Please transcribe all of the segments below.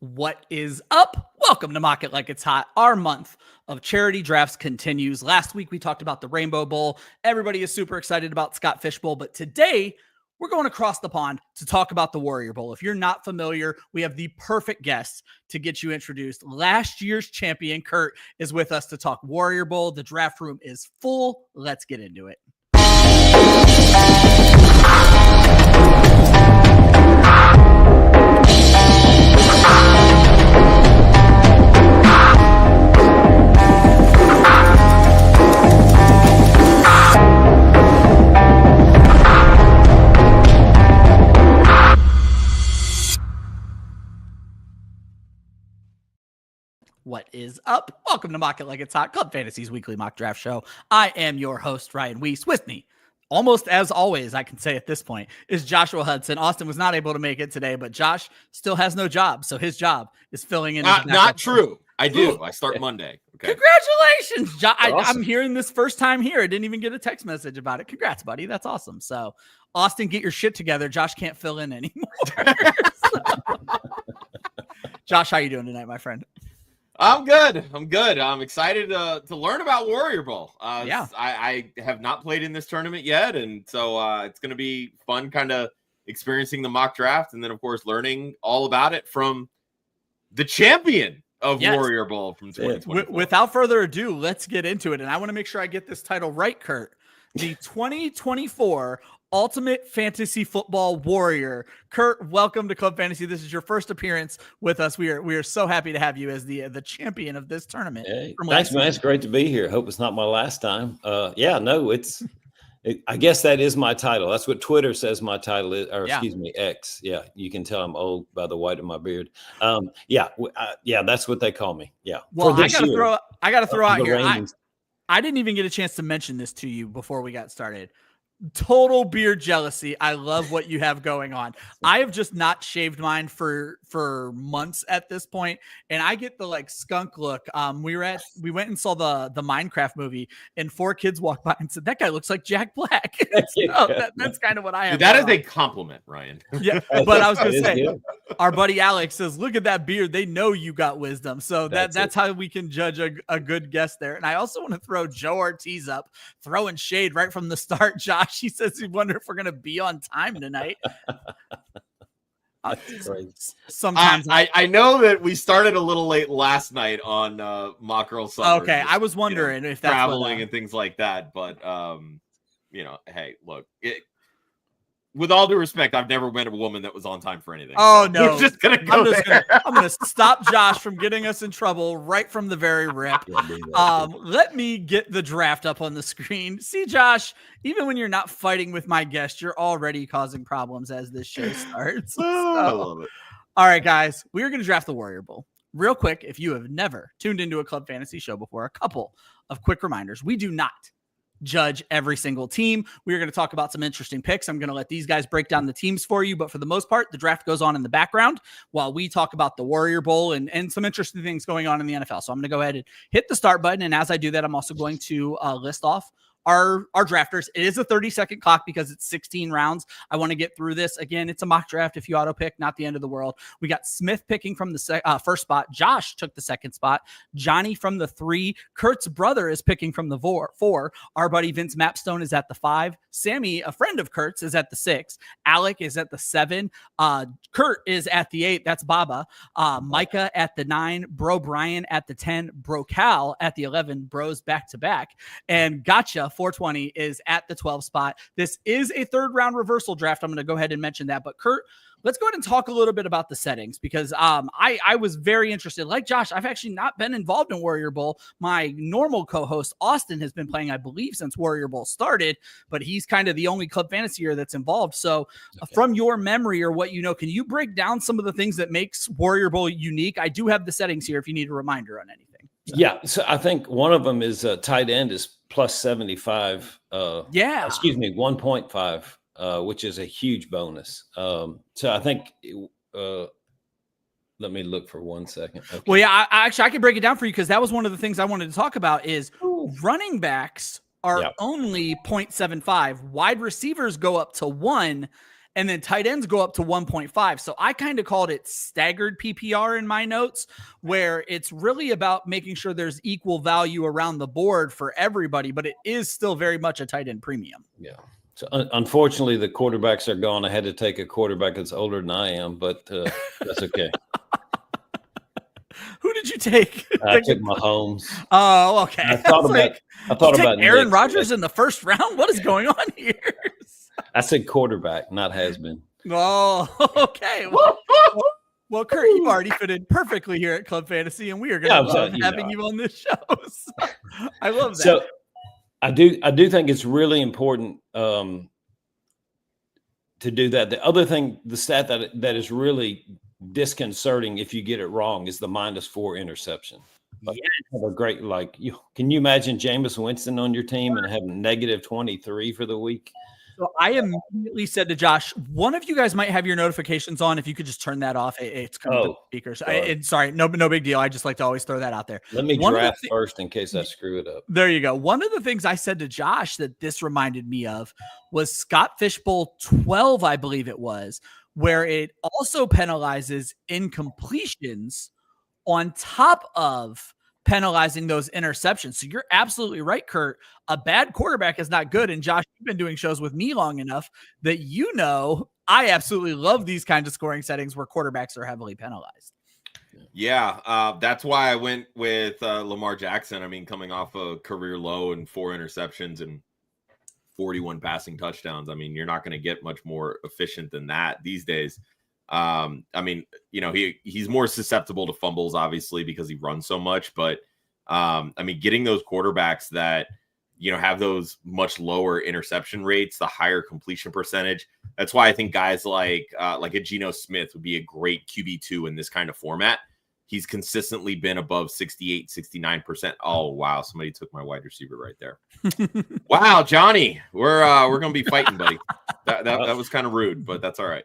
What is up? Welcome to Mock It Like It's Hot. Our month of charity drafts continues. Last week we talked about the Rainbow Bowl. Everybody is super excited about Scott Fish Bowl, but today we're going across the pond to talk about the Warrior Bowl. If you're not familiar, we have the perfect guest to get you introduced. Last year's champion, Kurt, is with us to talk Warrior Bowl. The draft room is full. Let's get into it. What is up? Welcome to Mock It Like It's Hot, Club Fantasy's weekly mock draft show. I am your host, Ryan Weisse. With me, almost as always, I can say at this point, is Joshua Hudson. Austin was not able to make it today, but Josh still has no job, so his job is filling in. Not true. I do. I start Monday. Okay. Congratulations, Josh. Awesome. I'm hearing this first time here. I didn't even get a text message about it. Congrats, buddy. That's awesome. So, Austin, get your shit together. Josh can't fill in anymore. Josh, how you doing tonight, my friend? I'm good. I'm excited to learn about Warrior Bowl. Yeah. I have not played in this tournament yet, and so it's going to be fun kind of experiencing the mock draft and then, of course, learning all about it from the champion of Warrior Bowl from 2024. Without further ado, let's get into it. And I want to make sure I get this title right, Kurt. The 2024 Ultimate Fantasy Football Warrior. Kurt, welcome to Club Fantasy. This is your first appearance with us. We are so happy to have you as the champion of this tournament. Hey, thanks, man. It's great to be here. Hope it's not my last time. I guess that is my title. That's what Twitter says my title is, or excuse me, X. Yeah, you can tell I'm old by the white of my beard. That's what they call me. Yeah. Well, I gotta throw out here. I didn't even get a chance to mention this to you before we got started. Total beard jealousy. I love what you have going on. I have just not shaved mine for months at this point, and I get the like skunk look. We went and saw the Minecraft movie, and 4 kids walked by and said, "That guy looks like Jack Black." That's kind of what I have. That is a compliment, Ryan. Yeah, but I was gonna say, our buddy Alex says, "Look at that beard. They know you got wisdom." So that's how we can judge a good guest there. And I also want to throw Joe Ortiz up, throwing shade right from the start. Josh, he says he wonder if we're gonna be on time tonight. Sometimes I know that we started a little late last night on Mock Girl Summer. Okay, I was wondering if that's traveling and things like that, but hey, look, with all due respect, I've never met a woman that was on time for anything. Oh, no. We're just gonna go I'm going to stop Josh from getting us in trouble right from the very rip. Let me get the draft up on the screen. See, Josh, even when you're not fighting with my guest, you're already causing problems as this show starts. I love it. All right, guys, we're going to draft the Warrior Bowl. Real quick, if you have never tuned into a Club Fantasy show before, a couple of quick reminders. We do not judge every single team. We're going to talk about some interesting picks. I'm going to let these guys break down the teams for you, but for the most part, the draft goes on in the background while we talk about the Warrior Bowl and some interesting things going on in the NFL. So I'm going to go ahead and hit the start button, and as I do that, I'm also going to list off our drafters. It is a 30-second clock because it's 16 rounds. I want to get through this. Again, it's a mock draft. If you auto pick, not the end of the world. We got Smith picking from the first spot. Josh took the second spot. Johnny from the 3. Kurt's brother is picking from the 4. Our buddy Vince Mapstone is at the 5. Sammy, a friend of Kurt's, is at the 6. Alec is at the 7. Kurt is at the 8. That's Baba. Micah at the 9. Bro Brian at the 10. Bro Cal at the 11. Bros back to back. And Gotcha 420 is at the 12 spot. This is a 3rd round reversal draft. I'm going to go ahead and mention that. But Kurt, let's go ahead and talk a little bit about the settings because I was very interested. Like Josh, I've actually not been involved in Warrior Bowl. My normal co-host, Austin, has been playing, I believe, since Warrior Bowl started, but he's kind of the only Club Fantasyer that's involved. So from your memory or what you know, can you break down some of the things that makes Warrior Bowl unique? I do have the settings here if you need a reminder on anything. Yeah, so I think one of them is tight end is plus 75. 1.5, which is a huge bonus. So I think, let me look for 1 second. Okay. Well, yeah, I can break it down for you because that was one of the things I wanted to talk about is running backs are only 0.75. Wide receivers go up to 1. and then tight ends go up to 1.5. So I kind of called it staggered PPR in my notes, where it's really about making sure there's equal value around the board for everybody, but it is still very much a tight end premium. Yeah. So unfortunately, the quarterbacks are gone. I had to take a quarterback that's older than I am, but that's okay. Who did you take? I took Mahomes. Oh, okay. I thought about Aaron Rodgers in the first round. What is going on here? I said quarterback, not has been. Oh, okay. Well, Kurt, you already fit in perfectly here at Club Fantasy, and we are going to love having you on this show. So, I love that. So I do think it's really important to do that. The other thing, the stat that is really disconcerting if you get it wrong is the -4 interception. Like, have a great, can you imagine Jameis Winston on your team and having -23 for the week? So I immediately said to Josh, one of you guys might have your notifications on. If you could just turn that off, it's coming to the speakers. Sorry, no big deal. I just like to always throw that out there. Let me draft first in case I screw it up. There you go. One of the things I said to Josh that this reminded me of was Scott Fishbowl 12, I believe it was, where it also penalizes incompletions on top of penalizing those interceptions. So you're absolutely right, Kurt. A bad quarterback is not good. And Josh, you've been doing shows with me long enough that I absolutely love these kinds of scoring settings where quarterbacks are heavily penalized. Yeah, that's why I went with Lamar Jackson. I mean, coming off a career low and 4 interceptions and 41 passing touchdowns. I mean, you're not going to get much more efficient than that these days. I mean, he's more susceptible to fumbles, obviously, because he runs so much. But I mean, getting those quarterbacks that, have those much lower interception rates, the higher completion percentage. That's why I think guys like a Geno Smith would be a great QB2 in this kind of format. He's consistently been above 68, 69%. Oh, wow. Somebody took my wide receiver right there. Wow, Johnny, we're going to be fighting, buddy. That was kind of rude, but that's all right.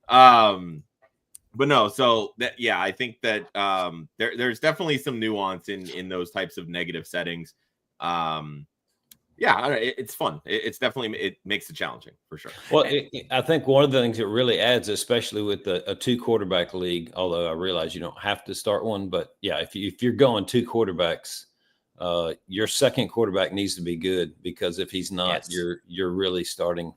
But no, so I think that there's definitely some nuance in those types of negative settings. It's fun. It makes it challenging for sure. Well, I think one of the things it really adds, especially with a 2 quarterback league, although I realize you don't have to start one, but yeah, if you're going 2 quarterbacks, your second quarterback needs to be good, because if he's not, you're really starting,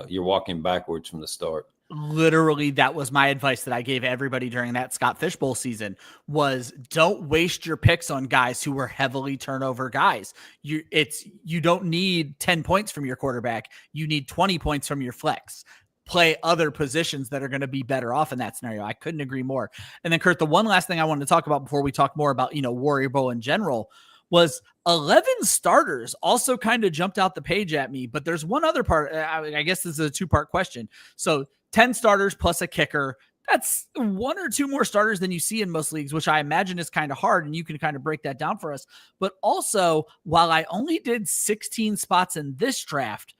you're walking backwards from the start. Literally, that was my advice that I gave everybody during that Scott Fishbowl season was don't waste your picks on guys who were heavily turnover guys. You don't need 10 points from your quarterback. You need 20 points from your flex. Play other positions that are going to be better off in that scenario. I couldn't agree more. And then Kurt, the one last thing I wanted to talk about before we talk more about, Warrior Bowl in general was 11 starters also kind of jumped out the page at me, but there's one other part. I guess this is a 2-part question. So 10 starters plus a kicker. That's 1 or 2 more starters than you see in most leagues, which I imagine is kind of hard. And you can kind of break that down for us. But also, while I only did 16 spots in this draft,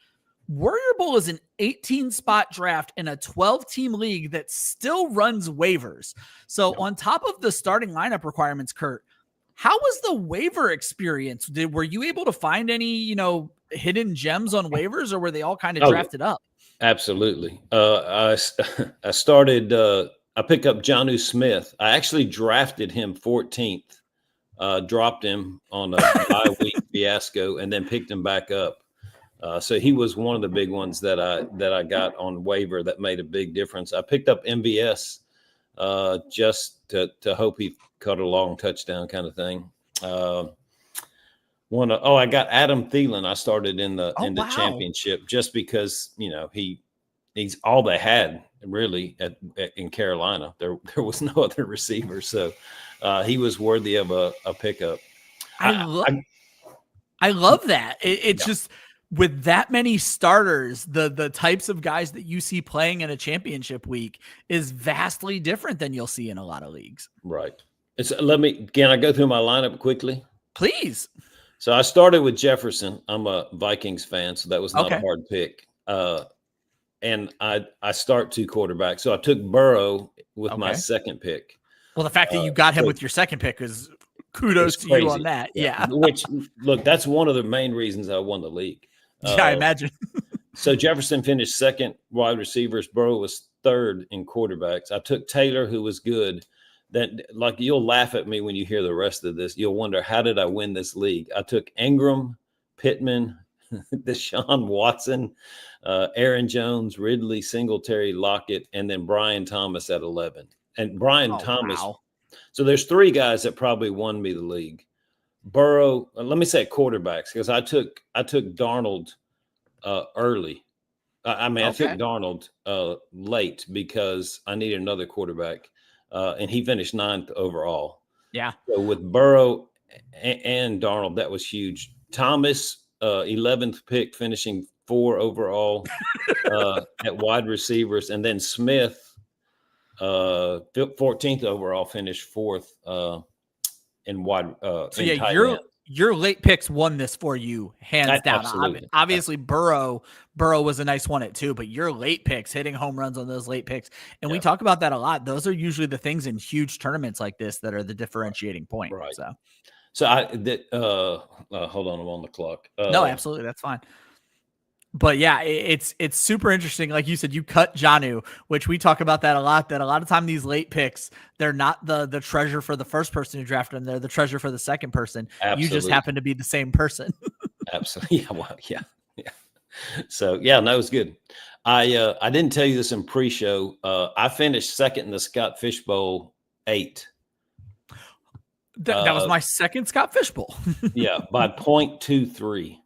Warrior Bowl is an 18-spot draft in a 12-team league that still runs waivers. So on top of the starting lineup requirements, Kurt, how was the waiver experience? Were you able to find any, hidden gems on waivers, or were they all kind of drafted up? Absolutely. I started, I picked up Jonnu Smith. I actually drafted him 14th, dropped him on a bye-week fiasco, and then picked him back up. So he was one of the big ones that I got on waiver that made a big difference. I picked up MVS just to hope he caught a long touchdown kind of thing. I got Adam Thielen. I started in the championship just because he's all they had really in Carolina. There was no other receiver, so he was worthy of a pickup. I love that. It's just with that many starters, the types of guys that you see playing in a championship week is vastly different than you'll see in a lot of leagues. Right. Can I go through my lineup quickly? Please. So I started with Jefferson. I'm a Vikings fan, so that was not a hard pick. And I start 2 quarterbacks. So I took Burrow with my second pick. Well, the fact that you got him with your second pick is kudos to you on that. Yeah. Which, look, that's one of the main reasons I won the league. I imagine. So Jefferson finished second wide receivers. Burrow was third in quarterbacks. I took Taylor, who was good. That, like, you'll laugh at me when you hear the rest of this. You'll wonder, how did I win this league? I took Ingram, Pittman, Deshaun Watson, Aaron Jones, Ridley, Singletary, Lockett, and then Brian Thomas at 11. And Brian Thomas. Wow. So there's three guys that probably won me the league. Burrow, let me say quarterbacks, because I took Darnold early. I took Darnold late because I needed another quarterback, and he finished 9th overall. Yeah. So with Burrow and Darnold, that was huge. Thomas, 11th pick, finishing 4 overall at wide receivers, and then Smith, 14th overall, finished 4th in wide. So yeah, your late picks won this for you, hands down. Absolutely. Obviously, Burrow was a nice one at 2, but your late picks, hitting home runs on those late picks, and we talk about that a lot. Those are usually the things in huge tournaments like this that are the differentiating point. Right. So hold on, I'm on the clock. No, absolutely, that's fine. But yeah, it's super interesting. Like you said, you cut Jonnu, which we talk about that a lot. That a lot of time these late picks, they're not the treasure for the first person who drafted them. They're the treasure for the second person. Absolutely. You just happen to be the same person. Absolutely. Yeah. So yeah, no, it was good. I didn't tell you this in pre-show. I finished second in the Scott Fishbowl 8. That was my second Scott Fishbowl. Yeah, by 0.23.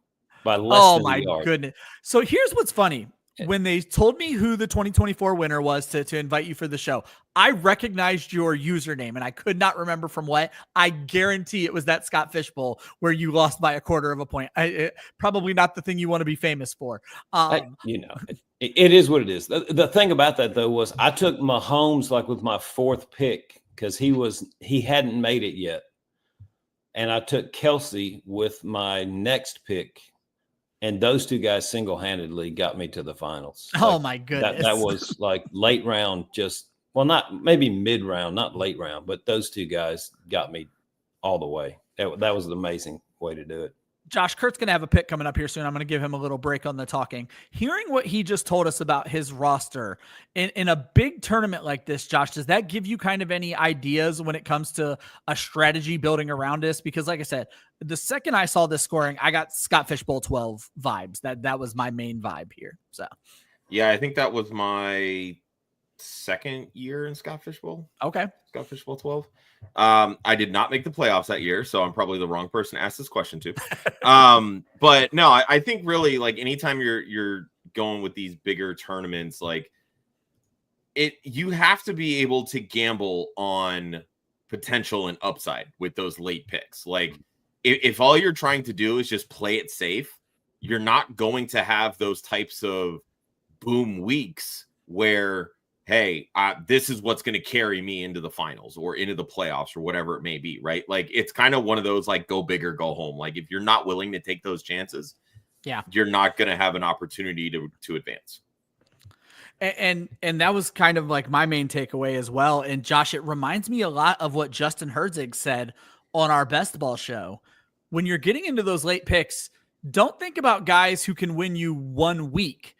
By less than a yard. Goodness. So here's what's funny. When they told me who the 2024 winner was to invite you for the show, I recognized your username and I could not remember from what. I guarantee it was that Scott Fishbowl where you lost by 1/4 of a point. Probably not the thing you want to be famous for. It is what it is. The thing about that, though, was I took Mahomes like with my 4th pick because he hadn't made it yet. And I took Kelsey with my next pick. And those two guys single-handedly got me to the finals. Oh, my goodness. That was like late round, not maybe mid-round, not late round, but those two guys got me all the way. That was an amazing way to do it. Josh, Kurt's going to have a pick coming up here soon. I'm going to give him a little break on the talking. Hearing what he just told us about his roster in a big tournament like this, Josh, does that give you kind of any ideas when it comes to a strategy building around this? Because like I said, the second I saw this scoring, I got Scott Fishbowl 12 vibes. That was my main vibe here. So, yeah, I think that was my second year in Scott Fishbowl. Okay. Scott Fishbowl 12. I did not make the playoffs that year, so I'm probably the wrong person to ask this question to. But no, I think really, like, anytime you're going with these bigger tournaments, like, you have to be able to gamble on potential and upside with those late picks. Like, if all you're trying to do is just play it safe, you're not going to have those types of boom weeks where, hey, this is what's going to carry me into the finals or into the playoffs or whatever it may be, right? Like, it's kind of one of those, like, go big or go home. Like, if you're not willing to take those chances, you're not going to have an opportunity to advance. And that was kind of like my main takeaway as well. And Josh, it reminds me a lot of what Justin Herzig said on our best ball show. When you're getting into those late picks, don't think about guys who can win you 1 week.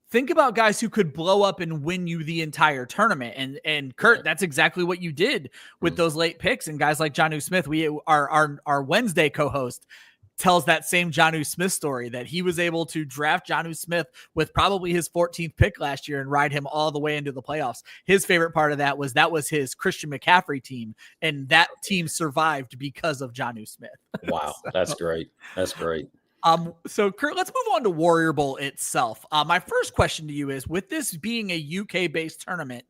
Think about guys who could blow up and win you the entire tournament. And Kurt, that's exactly what you did with those late picks. And guys like Jonnu Smith, our Wednesday co-host, tells that same Jonnu Smith story, that he was able to draft Jonnu Smith with probably his 14th pick last year and ride him all the way into the playoffs. His favorite part of that was his Christian McCaffrey team, and that team survived because of Jonnu Smith. Wow, that's great. That's great. So Kurt, let's move on to Warrior Bowl itself. My first question to you is, with this being a UK-based tournament,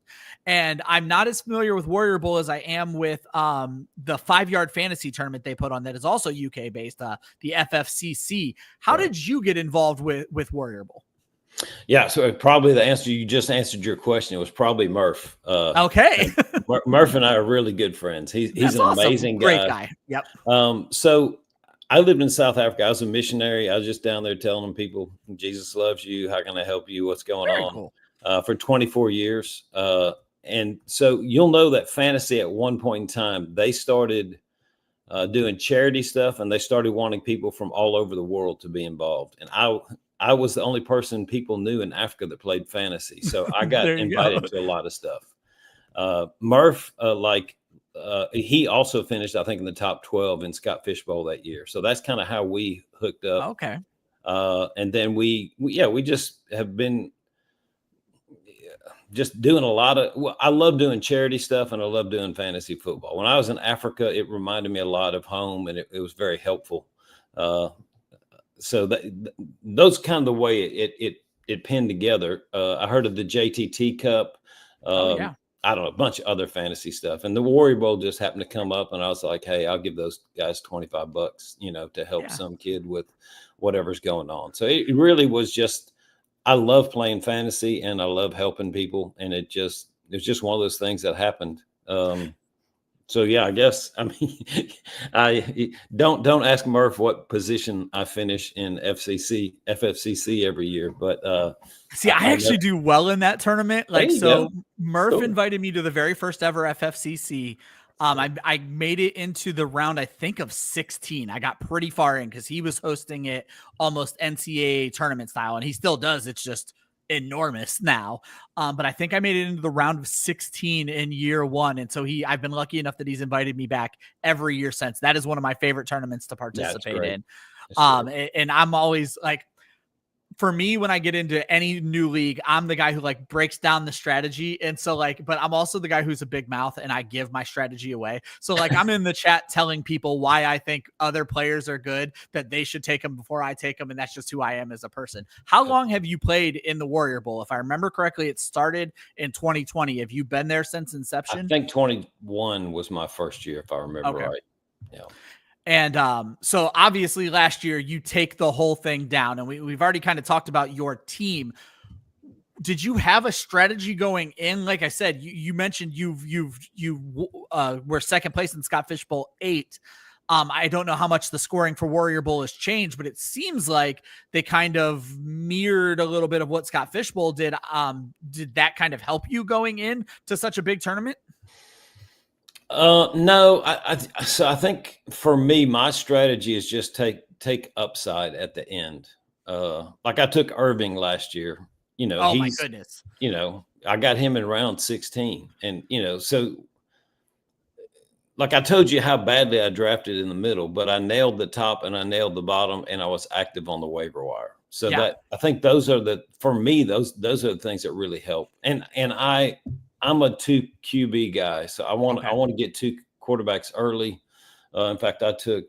and I'm not as familiar with Warrior Bowl as I am with the 5-yard fantasy tournament they put on that is also UK-based, the FFCC. How did you get involved with Warrior Bowl? Yeah, so probably the answer, you just answered your question. It was probably Murph. Okay. Murph and I are really good friends. He's an amazing guy. Great guy. Yep. So I lived in South Africa. I was a missionary. I was just down there telling people, Jesus loves you. How can I help you? What's going on? Cool. For 24 years. And so you'll know that fantasy at one point in time, they started doing charity stuff, and they started wanting people from all over the world to be involved. And I was the only person people knew in Africa that played fantasy. So I got invited to a lot of stuff. Murph, he also finished, I think, in the top 12 in Scott Fishbowl that year. So that's kind of how we hooked up. Okay. And then we just have been just doing a lot of, I love doing charity stuff and I love doing fantasy football. When I was in Africa, it reminded me a lot of home, and it was very helpful. So those kind of the way it pinned together. I heard of the JTT Cup. I don't know, a bunch of other fantasy stuff. And the Warrior Bowl just happened to come up, and I was like, hey, I'll give those guys $25, to help some kid with whatever's going on. So it really was just, I love playing fantasy and I love helping people. And it's just one of those things that happened. So yeah, I guess, I mean, I don't ask Murph what position I finish in FFCC every year, but see, I actually do well in that tournament. Murph invited me to the very first ever FFCC. I made it into the round, I think, of 16. I got pretty far in because he was hosting it almost NCAA tournament style, and he still does. It's just enormous now. But I think I made it into the round of 16 in year one. And so I've been lucky enough that he's invited me back every year since. That is one of my favorite tournaments to participate in. And I'm always like, for me, when I get into any new league, I'm the guy who breaks down the strategy. And so but I'm also the guy who's a big mouth and I give my strategy away. So I'm in the chat telling people why I think other players are good, that they should take them before I take them. And that's just who I am as a person. How long have you played in the Warrior Bowl? If I remember correctly, it started in 2020. Have you been there since inception? I think 21 was my first year, if I remember right. Yeah. And so obviously last year you take the whole thing down, and we've already kind of talked about your team. Did you have a strategy going in? Like I said, you mentioned you were second place in Scott Fishbowl 8. I don't know how much the scoring for Warrior Bowl has changed, but it seems like they kind of mirrored a little bit of what Scott Fishbowl did. Did that kind of help you going in to such a big tournament? No, so I think for me, my strategy is just take upside at the end. I took Irving last year, my goodness, I got him in round 16, and, so I told you how badly I drafted in the middle, but I nailed the top and I nailed the bottom, and I was active on the waiver wire. So that, I think those are for me, those are the things that really help. And I'm a 2 QB guy, so I want to get 2 quarterbacks early. In fact, I took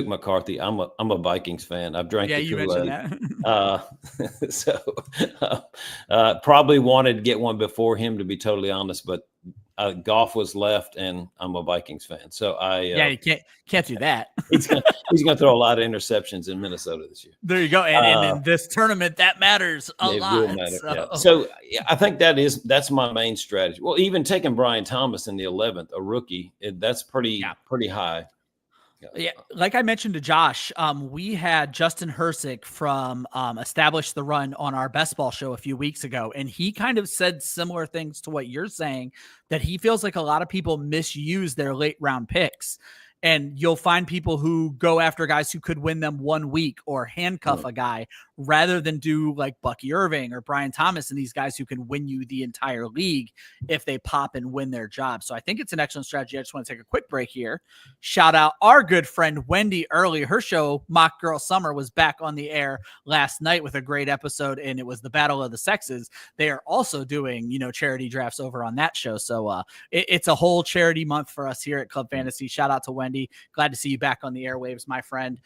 McCarthy. I'm a Vikings fan. I've drank the Kool-Aid. So probably wanted to get one before him, to be totally honest, but Goff was left, and I'm a Vikings fan. So you can't do that. he's gonna throw a lot of interceptions in Minnesota this year. There you go. And in this tournament, that matters a lot. So I think that's my main strategy. Well, even taking Brian Thomas in the 11th, a rookie, that's pretty high. Yeah, like I mentioned to Josh, we had Justin Hersick from Establish the Run on our Best Ball show a few weeks ago, and he kind of said similar things to what you're saying, that he feels like a lot of people misuse their late round picks. And you'll find people who go after guys who could win them 1 week, or handcuff a guy, rather than do like Bucky Irving or Brian Thomas and these guys who can win you the entire league if they pop and win their job. So I think it's an excellent strategy. I just want to take a quick break here. Shout out our good friend Wendy Early. Her show, Mock Girl Summer, was back on the air last night with a great episode, and it was the Battle of the Sexes. They are also doing, charity drafts over on that show. So it's a whole charity month for us here at Club Fantasy. Shout out to Wendy. Glad to see you back on the airwaves, my friend.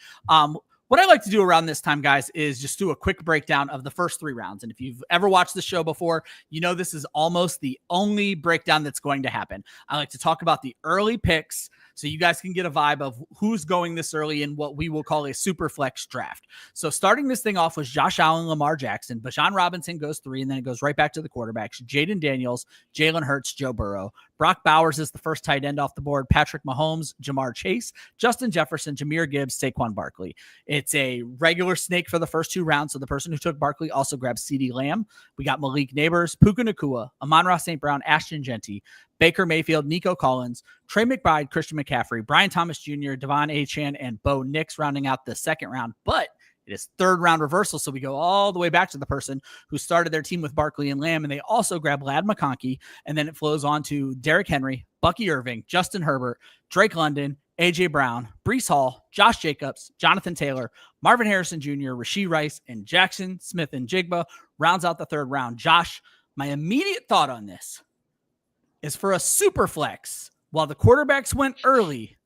What I like to do around this time, guys, is just do a quick breakdown of the first 3 rounds. And if you've ever watched the show before, this is almost the only breakdown that's going to happen. I like to talk about the early picks, so you guys can get a vibe of who's going this early in what we will call a Superflex draft. So starting this thing off was Josh Allen, Lamar Jackson. Bijan Robinson goes 3, and then it goes right back to the quarterbacks. Jaden Daniels, Jalen Hurts, Joe Burrow. Brock Bowers is the first tight end off the board. Patrick Mahomes, Jamar Chase, Justin Jefferson, Jahmyr Gibbs, Saquon Barkley. It's a regular snake for the first 2 rounds, so the person who took Barkley also grabbed CeeDee Lamb. We got Malik Neighbors, Puka Nacua, Amon-Ra St. Brown, Ashton Genty, Baker Mayfield, Nico Collins, Trey McBride, Christian McCaffrey, Brian Thomas Jr., Devon Achane, and Bo Nix rounding out the second round. But It is third round reversal. So we go all the way back to the person who started their team with Barkley and Lamb, and they also grab Ladd McConkey. And then it flows on to Derrick Henry, Bucky Irving, Justin Herbert, Drake London, A.J. Brown, Breece Hall, Josh Jacobs, Jonathan Taylor, Marvin Harrison Jr., Rashee Rice, and Jackson Smith and Jigba rounds out the third round. Josh, my immediate thought on this is for a super flex, while the quarterbacks went early,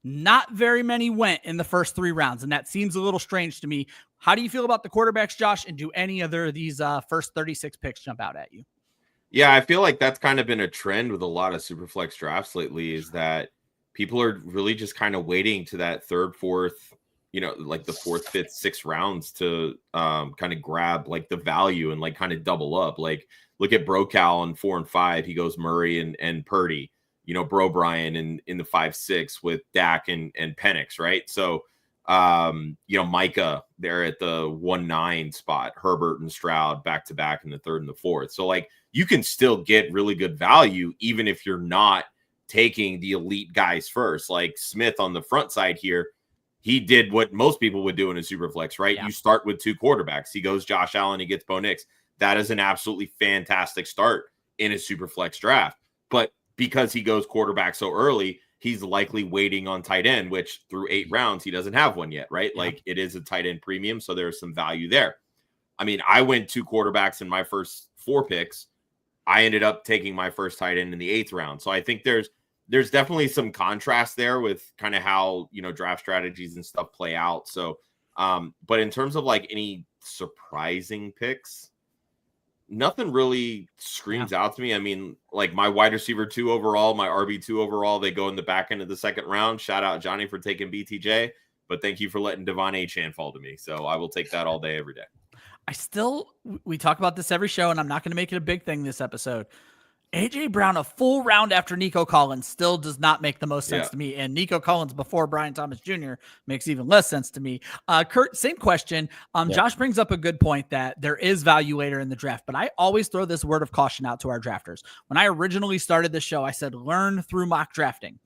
not very many went in the first 3 rounds, and that seems a little strange to me. How do you feel about the quarterbacks, Josh, and do any other of these first 36 picks jump out at you? Yeah, I feel like that's kind of been a trend with a lot of Superflex drafts lately, is that people are really just kind of waiting to that third, fourth, like the fourth, fifth, sixth rounds to kind of grab like the value and like kind of double up. Like look at Brocal in 4 and 5. He goes Murray and Purdy, Bro Brian in the 5-6 with Dak and Penix, right? So, Micah there at the 1-9 spot, Herbert and Stroud back to back in the third and the fourth. So like you can still get really good value even if you're not taking the elite guys first. Like Smith on the front side here, he did what most people would do in a super flex, right? Yeah. You start with 2 quarterbacks. He goes Josh Allen, he gets Bo Nix. That is an absolutely fantastic start in a super flex draft. But because he goes quarterback so early, he's likely waiting on tight end, which through 8 rounds, he doesn't have one yet, right? Yeah. Like it is a tight end premium. So there's some value there. I mean, I went 2 quarterbacks in my first 4 picks. I ended up taking my first tight end in the 8th round. So I think there's definitely some contrast there with kind of how, draft strategies and stuff play out. So, but in terms of like any surprising picks, nothing really screams out to me. I mean, like my wide receiver 2 overall, my RB2 overall, they go in the back end of the 2nd round. Shout out Johnny for taking BTJ, but thank you for letting Devon Achane fall to me. So I will take that all day, every day. We talk about this every show, and I'm not going to make it a big thing this episode. A.J. Brown, a full round after Nico Collins, still does not make the most sense to me. And Nico Collins before Brian Thomas Jr. makes even less sense to me. Kurt, same question. Josh brings up a good point that there is value later in the draft, but I always throw this word of caution out to our drafters. When I originally started the show, I said, learn through mock drafting.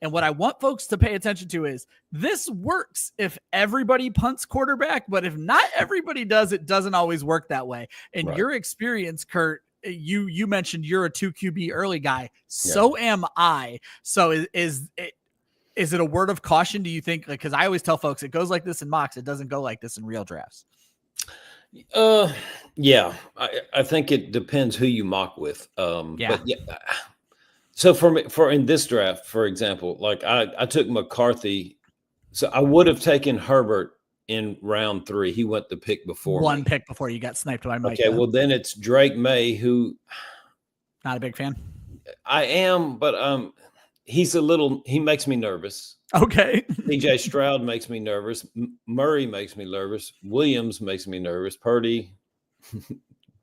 And what I want folks to pay attention to is this works if everybody punts quarterback, but if not everybody does, it doesn't always work that way. In your experience, Kurt, you mentioned you're a 2 QB early guy. So am I. So is it a word of caution? Do you think, like, cause I always tell folks it goes like this in mocks. It doesn't go like this in real drafts. Yeah, I think it depends who you mock with. But yeah. So for in this draft, for example, like I took McCarthy. So I would have taken Herbert in round 3. He went the pick before one pick before you got sniped by Mike. Okay, well then it's Drake May, who not a big fan. I am, but he makes me nervous. Okay. DJ Stroud makes me nervous. Murray makes me nervous. Williams makes me nervous. Purdy,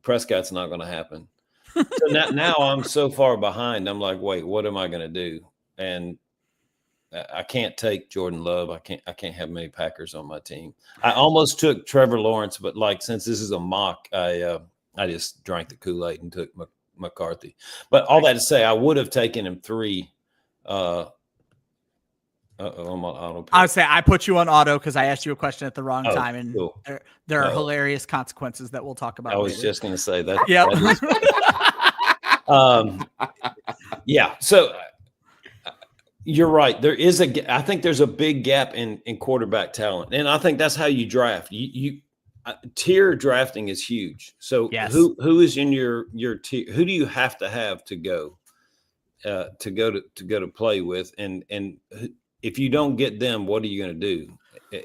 Prescott's not going to happen. So now I'm so far behind. I'm like, wait, what am I going to do? And I can't take Jordan Love. I can't have many Packers on my team. I almost took Trevor Lawrence, but like since this is a mock, I just drank the Kool-Aid and took McCarthy. But all that to say, I would have taken him 3. I'm on auto. I would say I put you on auto because I asked you a question at the wrong time, and cool. there are hilarious consequences that we'll talk about. I was just going to say that. Yeah. Yeah. So you're right. I think there's a big gap in quarterback talent, and I think that's how you draft. Tier drafting is huge. So who is in your tier? Who do you have to go to play with? And if you don't get them, what are you going to do?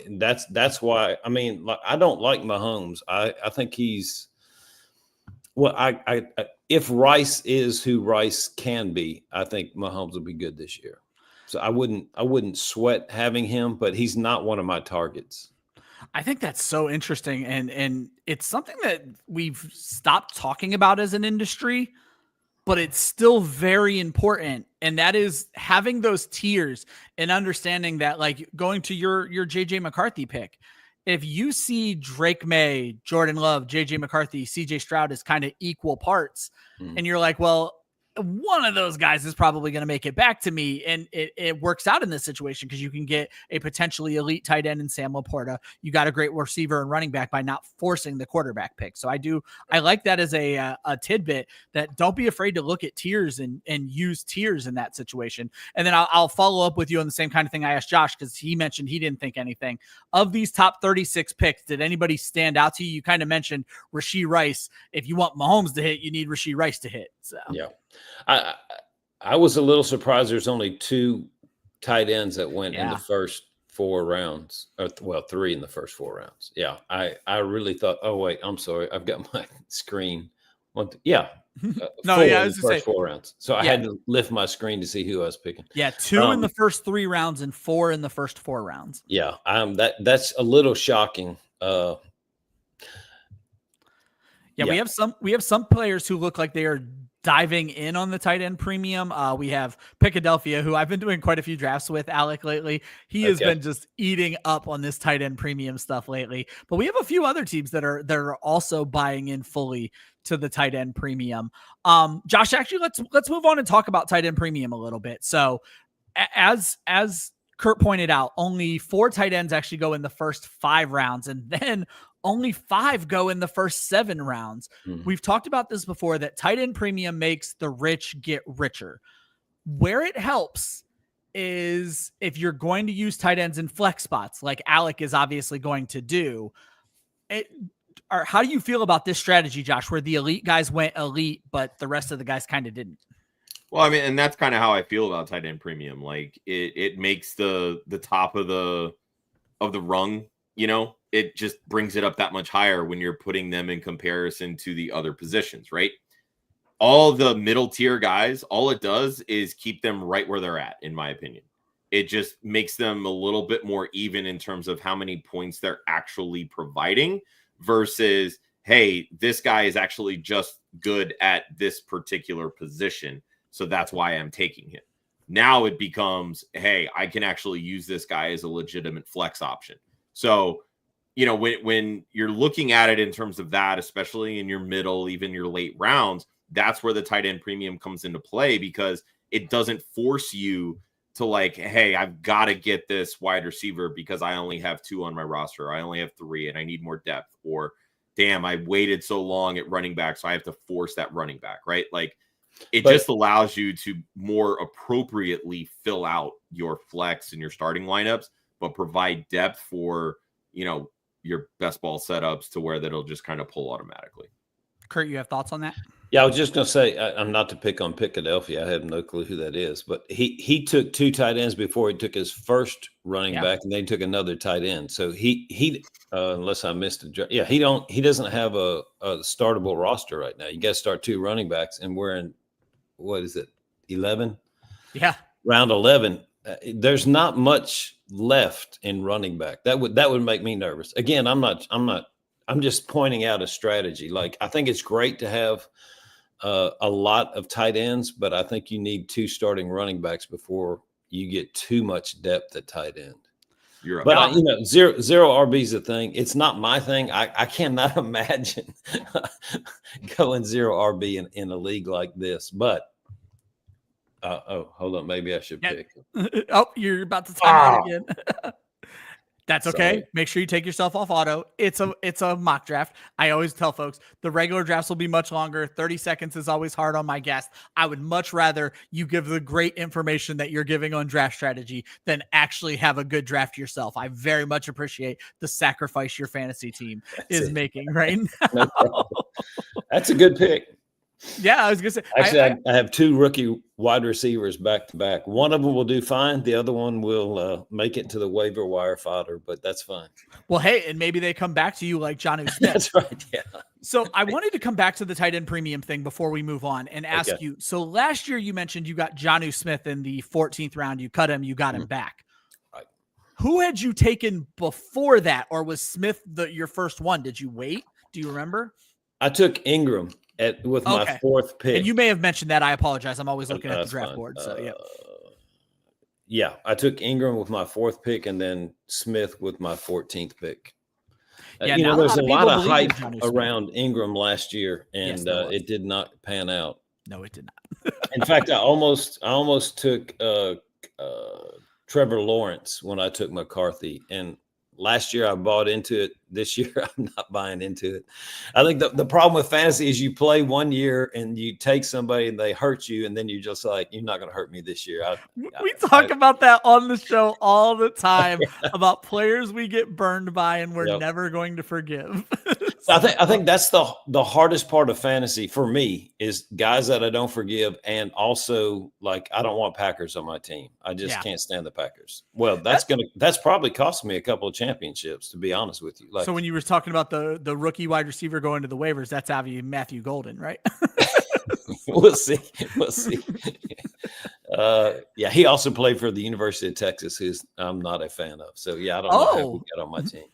And that's why. I mean, I don't like Mahomes. I think he's. Well, if Rice is who Rice can be, I think Mahomes will be good this year. So I wouldn't sweat having him, but he's not one of my targets. I think that's so interesting. And it's something that we've stopped talking about as an industry, but it's still very important. And that is having those tiers and understanding that, like, going to your JJ McCarthy pick, if you see Drake May, Jordan Love, JJ McCarthy, CJ Stroud as kind of equal parts, and you're like, well, one of those guys is probably going to make it back to me. And it works out in this situation because you can get a potentially elite tight end in Sam Laporta. You got a great receiver and running back by not forcing the quarterback pick. So I like that as a tidbit, that don't be afraid to look at tiers and use tiers in that situation. And then I'll follow up with you on the same kind of thing I asked Josh, because he mentioned he didn't think anything. Of these top 36 picks, did anybody stand out to you? You kind of mentioned Rashee Rice. If you want Mahomes to hit, you need Rashee Rice to hit. So yeah. I was a little surprised there's only 2 tight ends that went in the first 4 rounds, or 3 in the first 4 rounds. Yeah, I really thought. Oh wait, I'm sorry, I've got my screen. I was just saying 4 rounds. So I had to lift my screen to see who I was picking. Yeah, 2 in the first 3 rounds and 4 in the first 4 rounds. Yeah, that's a little shocking. We have some players who look like they are diving in on the tight end premium. We have Philadelphia, who I've been doing quite a few drafts with, Alec, lately. He has been just eating up on this tight end premium stuff lately. But we have a few other teams that are also buying in fully to the tight end premium. Josh, actually, let's move on and talk about tight end premium a little bit. So as Kurt pointed out, only 4 tight ends actually go in the first 5 rounds, and then only 5 go in the first 7 rounds. Mm-hmm. We've talked about this before, that tight end premium makes the rich get richer. Where it helps is if you're going to use tight ends in flex spots, like Alec is obviously going to do. How do you feel about this strategy, Josh, where the elite guys went elite, but the rest of the guys kind of didn't? Well, I mean, and that's kind of how I feel about tight end premium. Like it makes the top of the rung, it just brings it up that much higher when you're putting them in comparison to the other positions, right? All the middle tier guys, all it does is keep them right where they're at, in my opinion. It just makes them a little bit more even in terms of how many points they're actually providing versus, hey, this guy is actually just good at this particular position, so that's why I'm taking him. Now it becomes, hey, I can actually use this guy as a legitimate flex option. So, when you're looking at it in terms of that, especially in your middle, even your late rounds, that's where the tight end premium comes into play, because it doesn't force you to like, hey, I've got to get this wide receiver because I only have 2 on my roster. I only have 3 and I need more depth. Or, damn, I waited so long at running back, so I have to force that running back, right? Like, it just allows you to more appropriately fill out your flex and your starting lineups, but provide depth for, your best ball setups to where that'll just kind of pull automatically. Kurt, you have thoughts on that? Yeah, I was just going to say, I'm not to pick on Philadelphia. I have no clue who that is, but he took 2 tight ends before he took his first running back, and then he took another tight end. So he unless I missed it. Yeah, he doesn't have a startable roster right now. You got to start 2 running backs, and we're in, what is it, 11? Yeah. Round 11. There's not much left in running back. That would make me nervous. Again, I'm just pointing out a strategy. Like, I think it's great to have a lot of tight ends, but I think you need 2 starting running backs before you get too much depth at tight end. But zero RB is a thing. It's not my thing. I cannot imagine going 0 RB in a league like this. But hold on. Maybe I should pick. Oh, you're about to time out again. That's okay. Sorry. Make sure you take yourself off auto. It's a mock draft. I always tell folks the regular drafts will be much longer. 30 seconds is always hard on my guest. I would much rather you give the great information that you're giving on draft strategy than actually have a good draft yourself. I very much appreciate the sacrifice your fantasy team is making right now. No, that's a good pick. Yeah, I was going to say. Actually, I have 2 rookie wide receivers back to back. One of them will do fine. The other one will make it to the waiver wire fodder, but that's fine. Well, hey, and maybe they come back to you like Jonnu Smith. That's right, yeah. So I wanted to come back to the tight end premium thing before we move on and ask you. So last year you mentioned you got Jonnu Smith in the 14th round. You cut him, you got him back. Right. Who had you taken before that, or was Smith your first one? Did you wait? Do you remember? I took Ingram with my 4th pick. And you may have mentioned that. I apologize. I'm always looking at the draft board. So yeah, I took Ingram with my 4th pick and then Smith with my 14th pick. There's a lot of hype around Ingram last year, and it did not pan out. No, it did not. In fact, I almost took Trevor Lawrence when I took McCarthy, and last year I bought into it. This year I'm not buying into it. I think the problem with fantasy is you play 1 year and you take somebody and they hurt you, and then you're just like, you're not going to hurt me this year. We talk about that on the show all the time about players we get burned by and we're never going to forgive. I think that's the hardest part of fantasy for me is guys that I don't forgive, and also like I don't want Packers on my team. I just can't stand the Packers. Well, that's probably cost me a couple of championships, to be honest with you. Like, so when you were talking about the rookie wide receiver going to the waivers, that's obviously Matthew Golden, right? We'll see. Yeah, he also played for the University of Texas, who's I'm not a fan of. So yeah, I don't know how he got on my team.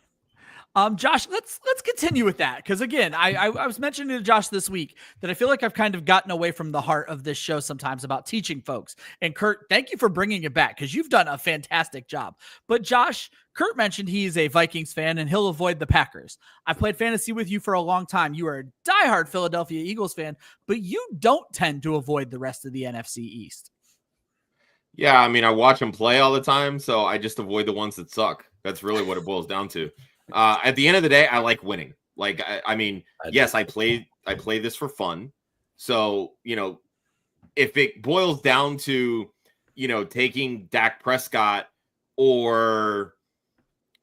Josh, let's continue with that, because again, I was mentioning to Josh this week that I feel like I've kind of gotten away from the heart of this show sometimes about teaching folks. And Kurt, thank you for bringing it back because you've done a fantastic job. But Josh, Kurt mentioned he's a Vikings fan and he'll avoid the Packers. I've played fantasy with you for a long time. You are a diehard Philadelphia Eagles fan, but you don't tend to avoid the rest of the NFC East. Yeah, I mean, I watch them play all the time, so I just avoid the ones that suck. That's really what it boils down to. At the end of the day, I like winning. Like, I mean, yes, I play this for fun. So, if it boils down to, taking Dak Prescott or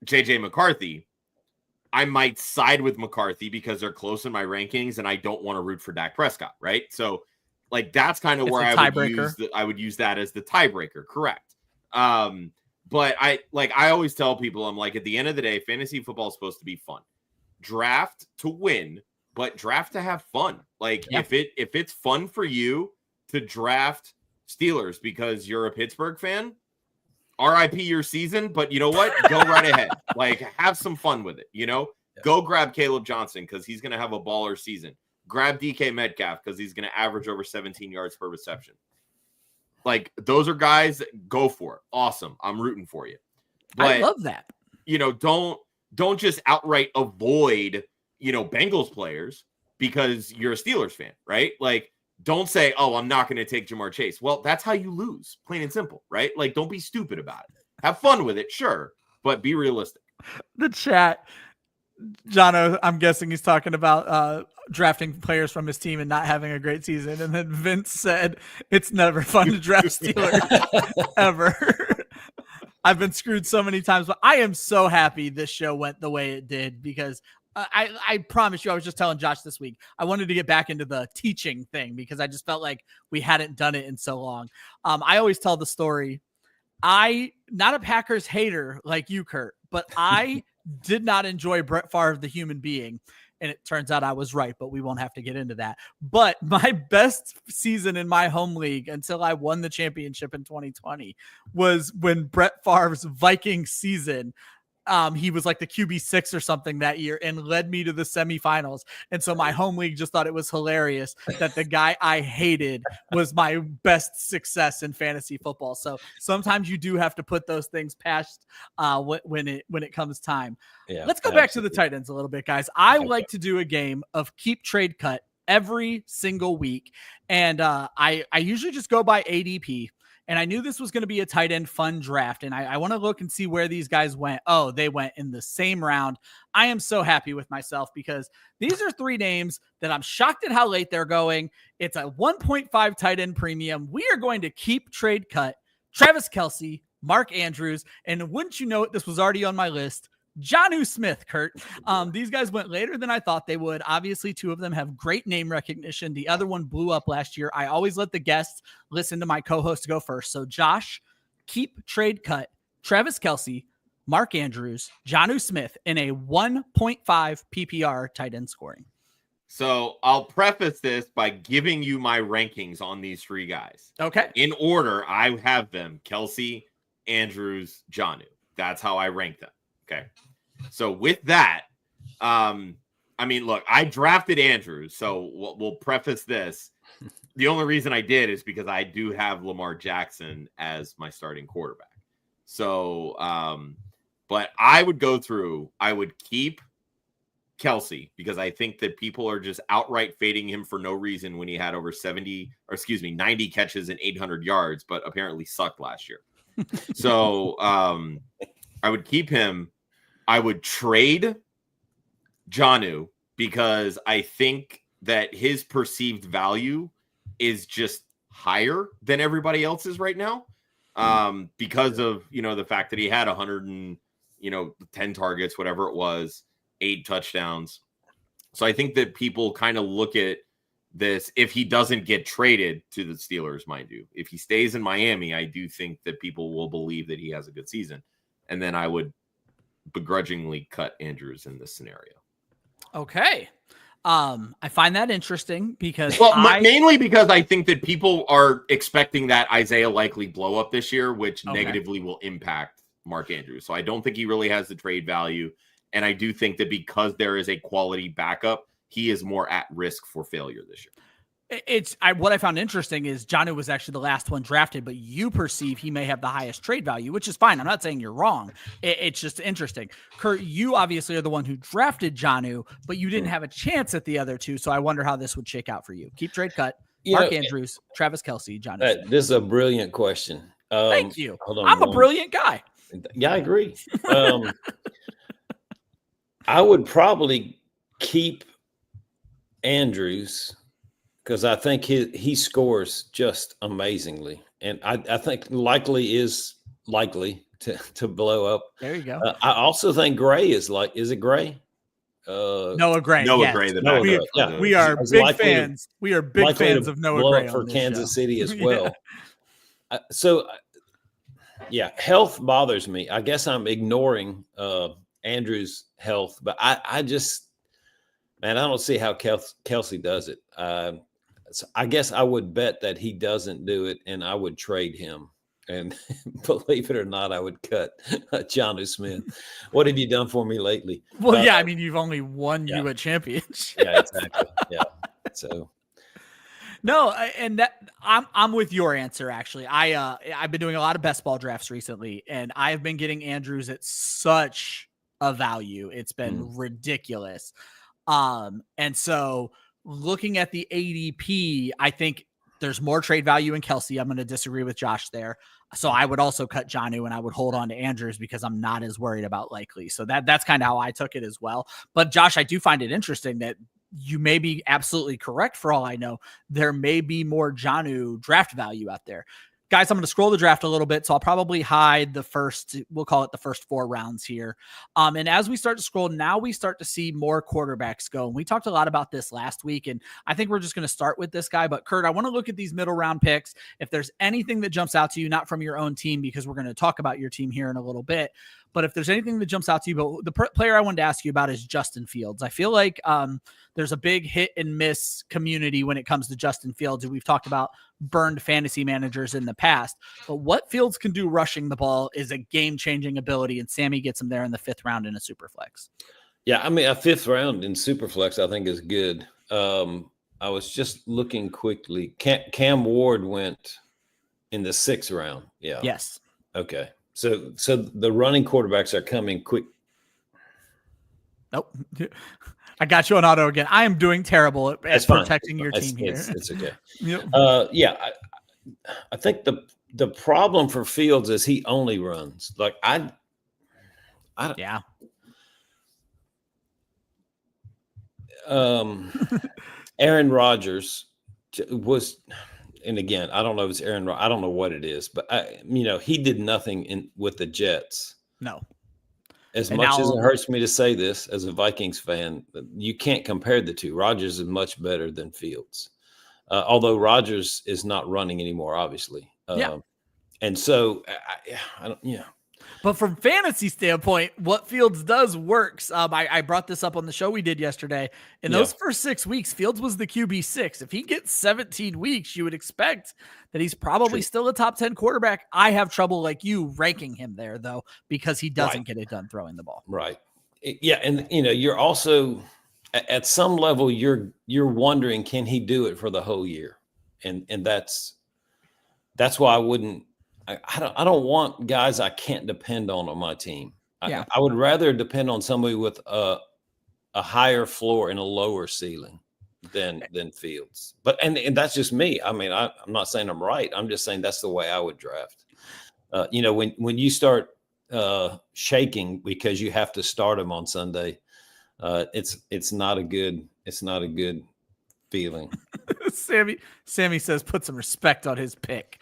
JJ McCarthy, I might side with McCarthy because they're close in my rankings and I don't want to root for Dak Prescott. Right. So like, that's kind of where I would use that as the tiebreaker. Correct. But I always tell people, I'm like, at the end of the day, fantasy football is supposed to be fun. Draft to win, but draft to have fun. Like if it's fun for you to draft Steelers because you're a Pittsburgh fan, RIP your season, but you know what? Go right ahead. Like have some fun with it, Go grab Caleb Johnson because he's going to have a baller season. Grab DK Metcalf because he's going to average over 17 yards per reception. Like those are guys that go for it. Awesome. I'm rooting for you. But, I love that. Don't just outright avoid, Bengals players because you're a Steelers fan, right? Like don't say, oh, I'm not going to take Jamar Chase. Well, that's how you lose, plain and simple, right? Like don't be stupid about it. Have fun with it, sure, but be realistic. The chat, Jono, I'm guessing he's talking about drafting players from his team and not having a great season. And then Vince said, it's never fun to draft Steelers ever. I've been screwed so many times, but I am so happy this show went the way it did because I promise you, I was just telling Josh this week, I wanted to get back into the teaching thing because I just felt like we hadn't done it in so long. I always tell the story. Not a Packers hater like you, Kurt, but I did not enjoy Brett Favre, the human being. And it turns out I was right, but we won't have to get into that. But my best season in my home league until I won the championship in 2020 was when Brett Favre's Vikings season, he was like the QB6 or something that year and led me to the semifinals. And so my home league just thought it was hilarious that the guy I hated was my best success in fantasy football. So sometimes you do have to put those things past when it comes time. Yeah, let's go back to the tight ends a little bit, guys. I like to do a game of keep, trade, cut every single week. And I usually just go by ADP. And I knew this was going to be a tight end fun draft. And I want to look and see where these guys went. Oh, they went in the same round. I am so happy with myself because these are three names that I'm shocked at how late they're going. It's a 1.5 tight end premium. We are going to keep, trade, cut Travis Kelce, Mark Andrews. And wouldn't you know it, this was already on my list. Jonnu Smith, Kurt. These guys went later than I thought they would. Obviously, two of them have great name recognition. The other one blew up last year. I always let the guests listen to my co-host go first. So Josh, keep, trade, cut Travis Kelce, Mark Andrews, Jonnu Smith in a 1.5 PPR tight end scoring. So I'll preface this by giving you my rankings on these three guys. Okay. In order, I have them Kelce, Andrews, Jonnu. That's how I rank them. Okay. So with that, look, I drafted Andrews, so we'll preface this. The only reason I did is because I do have Lamar Jackson as my starting quarterback. So, but I would go through, I would keep Kelsey, because I think that people are just outright fading him for no reason when he had over 90 catches and 800 yards, but apparently sucked last year. So I would keep him. I would trade Jonnu because I think that his perceived value is just higher than everybody else's right now, because of, the fact that he had 110 targets, whatever it was, 8 touchdowns. So I think that people kind of look at this, if he doesn't get traded to the Steelers, mind you, if he stays in Miami, I do think that people will believe that he has a good season. And then I would begrudgingly cut Andrews in this scenario. Okay. I find that interesting because mainly because I think that people are expecting that Isaiah likely blow up this year, which negatively will impact Mark Andrews. So I don't think he really has the trade value. And I do think that because there is a quality backup, he is more at risk for failure this year. What I found interesting is Jonnu was actually the last one drafted, but you perceive he may have the highest trade value, which is fine. I'm not saying you're wrong. It's just interesting. Kurt, you obviously are the one who drafted Jonnu, but you didn't have a chance at the other two. So I wonder how this would shake out for you. Keep trade cut. Mark Andrews, Travis Kelce, Jonnu. This is a brilliant question. Thank you. I'm a brilliant guy. Yeah, I agree. I would probably keep Andrews because I think he scores just amazingly. And I think is likely to blow up. There you go. I also think Gray is it Gray? Noah Gray. Noah Gray. We are big fans. We are big fans of Noah Gray for Kansas City as well. Health bothers me. I guess I'm ignoring Andrew's health, but I don't see how Kelsey does it. So I guess I would bet that he doesn't do it, and I would trade him. And believe it or not, I would cut Jonnu Smith. What have you done for me lately? Well, you've only won you a championship. Yeah, exactly. Yeah. So. No, and that I'm with your answer. Actually, I've been doing a lot of best ball drafts recently, and I've been getting Andrews at such a value. It's been ridiculous. And so looking at the ADP, I think there's more trade value in Kelsey. I'm going to disagree with Josh there. So I would also cut Jonnu and I would hold on to Andrews because I'm not as worried about likely. So that's kind of how I took it as well. But Josh, I do find it interesting that you may be absolutely correct. For all I know, there may be more Jonnu draft value out there. Guys, I'm going to scroll the draft a little bit, so I'll probably hide we'll call it the first 4 rounds here. And as we start to scroll, now we start to see more quarterbacks go. And we talked a lot about this last week, and I think we're just going to start with this guy. But Kurt, I want to look at these middle round picks. If there's anything that jumps out to you, not from your own team, because we're going to talk about your team here in a little bit, but if there's anything that jumps out to you, but the player I wanted to ask you about is Justin Fields. I feel like there's a big hit and miss community when it comes to Justin Fields. And we've talked about burned fantasy managers in the past, but what Fields can do rushing the ball is a game-changing ability. And Sammy gets him there in the 5th round in a Superflex. Yeah. I mean, a 5th round in Superflex, I think is good. I was just looking quickly. Cam Ward went in the 6th round. Yeah. Yes. Okay. So the running quarterbacks are coming quick. Nope. I got you on auto again. I am doing terrible at protecting your team here. It's okay. Yep. I think the problem for Fields is he only runs. Like I yeah. Aaron Rodgers was. And again, I don't know if it's Aaron. I don't know what it is, but he did nothing with the Jets. No. As much as it hurts me to say this, as a Vikings fan, you can't compare the two. Rodgers is much better than Fields, although Rodgers is not running anymore, obviously. And so I don't. Yeah. But from fantasy standpoint, what Fields does works. I brought this up on the show we did yesterday. In those first 6 weeks, Fields was the QB6. If he gets 17 weeks, you would expect that he's probably still a top 10 quarterback. I have trouble, like you, ranking him there, though, because he doesn't get it done throwing the ball. Right. Yeah, and you're also at some level you're wondering, can he do it for the whole year? And that's why I wouldn't. I don't want guys I can't depend on my team. I would rather depend on somebody with a a higher floor and a lower ceiling than Fields. But and that's just me. I mean, I'm not saying I'm right. I'm just saying that's the way I would draft. You know, when you start shaking because you have to start him on Sunday, it's not a good feeling. Sammy says put some respect on his pick.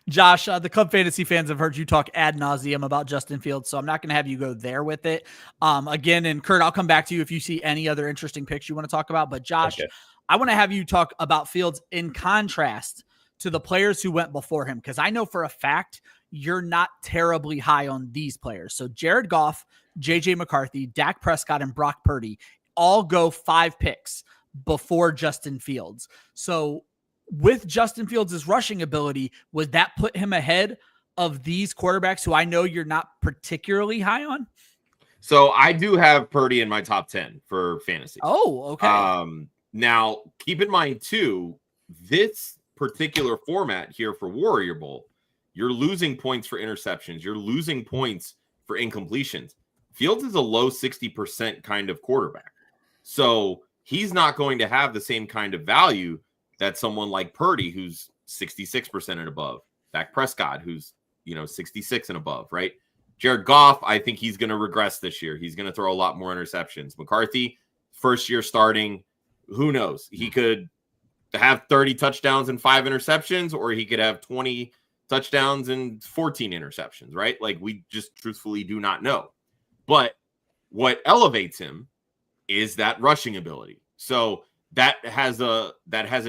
Josh, the Club Fantasy fans have heard you talk ad nauseum about Justin Fields, so I'm not going to have you go there with it. Again, and Kurt, I'll come back to you if you see any other interesting picks you want to talk about. But Josh, okay, I want to have you talk about Fields in contrast to the players who went before him, because I know for a fact you're not terribly high on these players. So Jared Goff, JJ McCarthy, Dak Prescott, and Brock Purdy all go 5 picks before Justin Fields. So with Justin Fields' rushing ability, would that put him ahead of these quarterbacks who I know you're not particularly high on? So I do have Purdy in my top 10 for fantasy. Oh, okay. Now keep in mind too, this particular format here for Warrior Bowl, you're losing points for interceptions. You're losing points for incompletions. Fields is a low 60% kind of quarterback. So he's not going to have the same kind of value that someone like Purdy, who's 66% and above, Dak Prescott, who's 66 and above, right? Jared Goff, I think he's going to regress this year. He's going to throw a lot more interceptions. McCarthy, first year starting, who knows? He could have 30 touchdowns and 5 interceptions, or he could have 20 touchdowns and 14 interceptions, right? Like, we just truthfully do not know. But what elevates him is that rushing ability. So that has a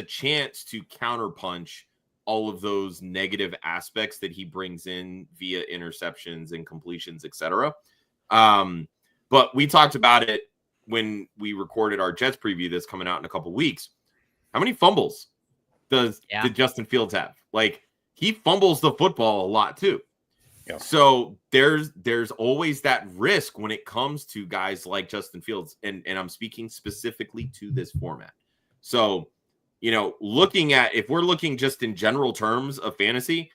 chance to counterpunch all of those negative aspects that he brings in via interceptions and completions, etc. But we talked about it when we recorded our Jets preview that's coming out in a couple weeks. How many fumbles did Justin Fields have? Like, he fumbles the football a lot too. Yeah. So there's always that risk when it comes to guys like Justin Fields, and I'm speaking specifically to this format. So, if we're looking just in general terms of fantasy,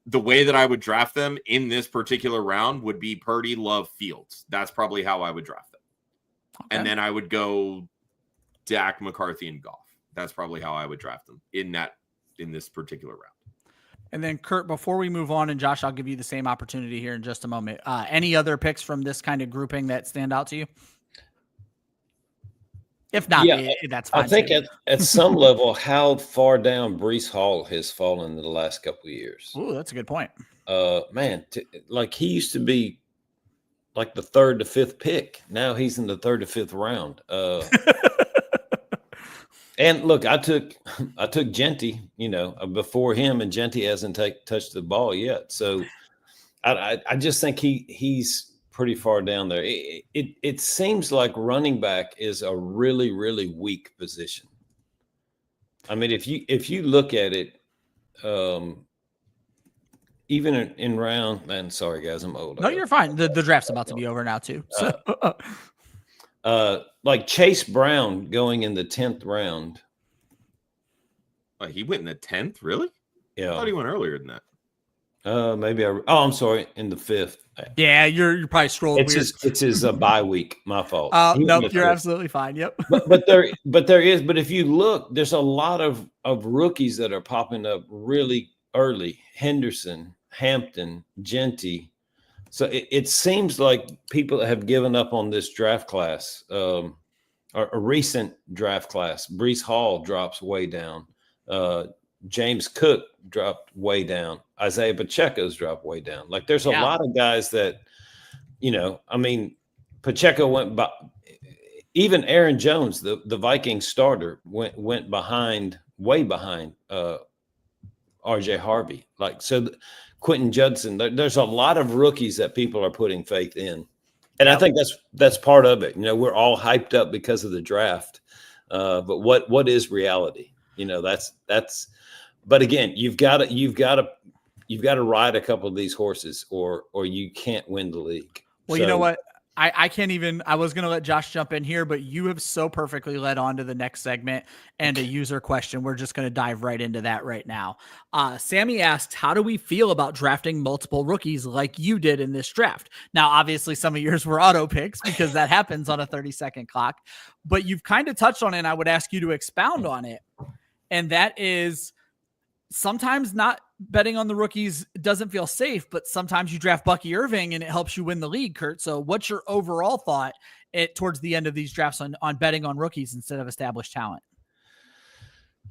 the way that I would draft them in this particular round would be Purdy, Love, Fields. That's probably how I would draft them. Okay. And then I would go Dak, McCarthy, and Goff. That's probably how I would draft them in this particular round. And then, Kurt, before we move on, and Josh, I'll give you the same opportunity here in just a moment. Any other picks from this kind of grouping that stand out to you? If not, that's fine. I think at some level, how far down Breece Hall has fallen in the last couple of years. Ooh, that's a good point. Man, like, he used to be like the 3rd to 5th pick. Now he's in the 3rd to 5th round. And look, I took Genty, before him, and Genty hasn't touched the ball yet. So I just think he's pretty far down there. It seems like running back is a really, really weak position. I mean, if you look at it, even in round, man, sorry guys, I'm old. No, you're fine. The draft's about to be over now too. So. Like Chase Brown going in the 10th round. He went in the 10th, really? Yeah. I thought he went earlier than that. I'm sorry, in the 5th. Yeah, you're probably scrolling weird. It's his bye week. My fault. No, you're absolutely fine. Yep. but if you look, there's a lot of rookies that are popping up really early. Henderson, Hampton, Genty. So it seems like people have given up on this draft class, or a recent draft class. Breece Hall drops way down. James Cook dropped way down. Isaiah Pacheco's dropped way down. Like, there's a lot of guys that, Pacheco went by. Even Aaron Jones, the Vikings starter, went way behind RJ Harvey. Like, so Quentin Judson, there's a lot of rookies that people are putting faith in. And I think that's part of it. We're all hyped up because of the draft. But what is reality? That's but again, you've got to ride a couple of these horses or you can't win the league. Well, you know what? I can't even, I was going to let Josh jump in here, but you have so perfectly led on to the next segment and a user question. We're just going to dive right into that right now. Sammy asked, how do we feel about drafting multiple rookies like you did in this draft? Now, obviously some of yours were auto picks because that happens on a 30-second clock, but you've kind of touched on it. And I would ask you to expound on it. And that is, sometimes not betting on the rookies doesn't feel safe, but sometimes you draft Bucky Irving and it helps you win the league, Kurt. So what's your overall thought towards the end of these drafts on betting on rookies instead of established talent?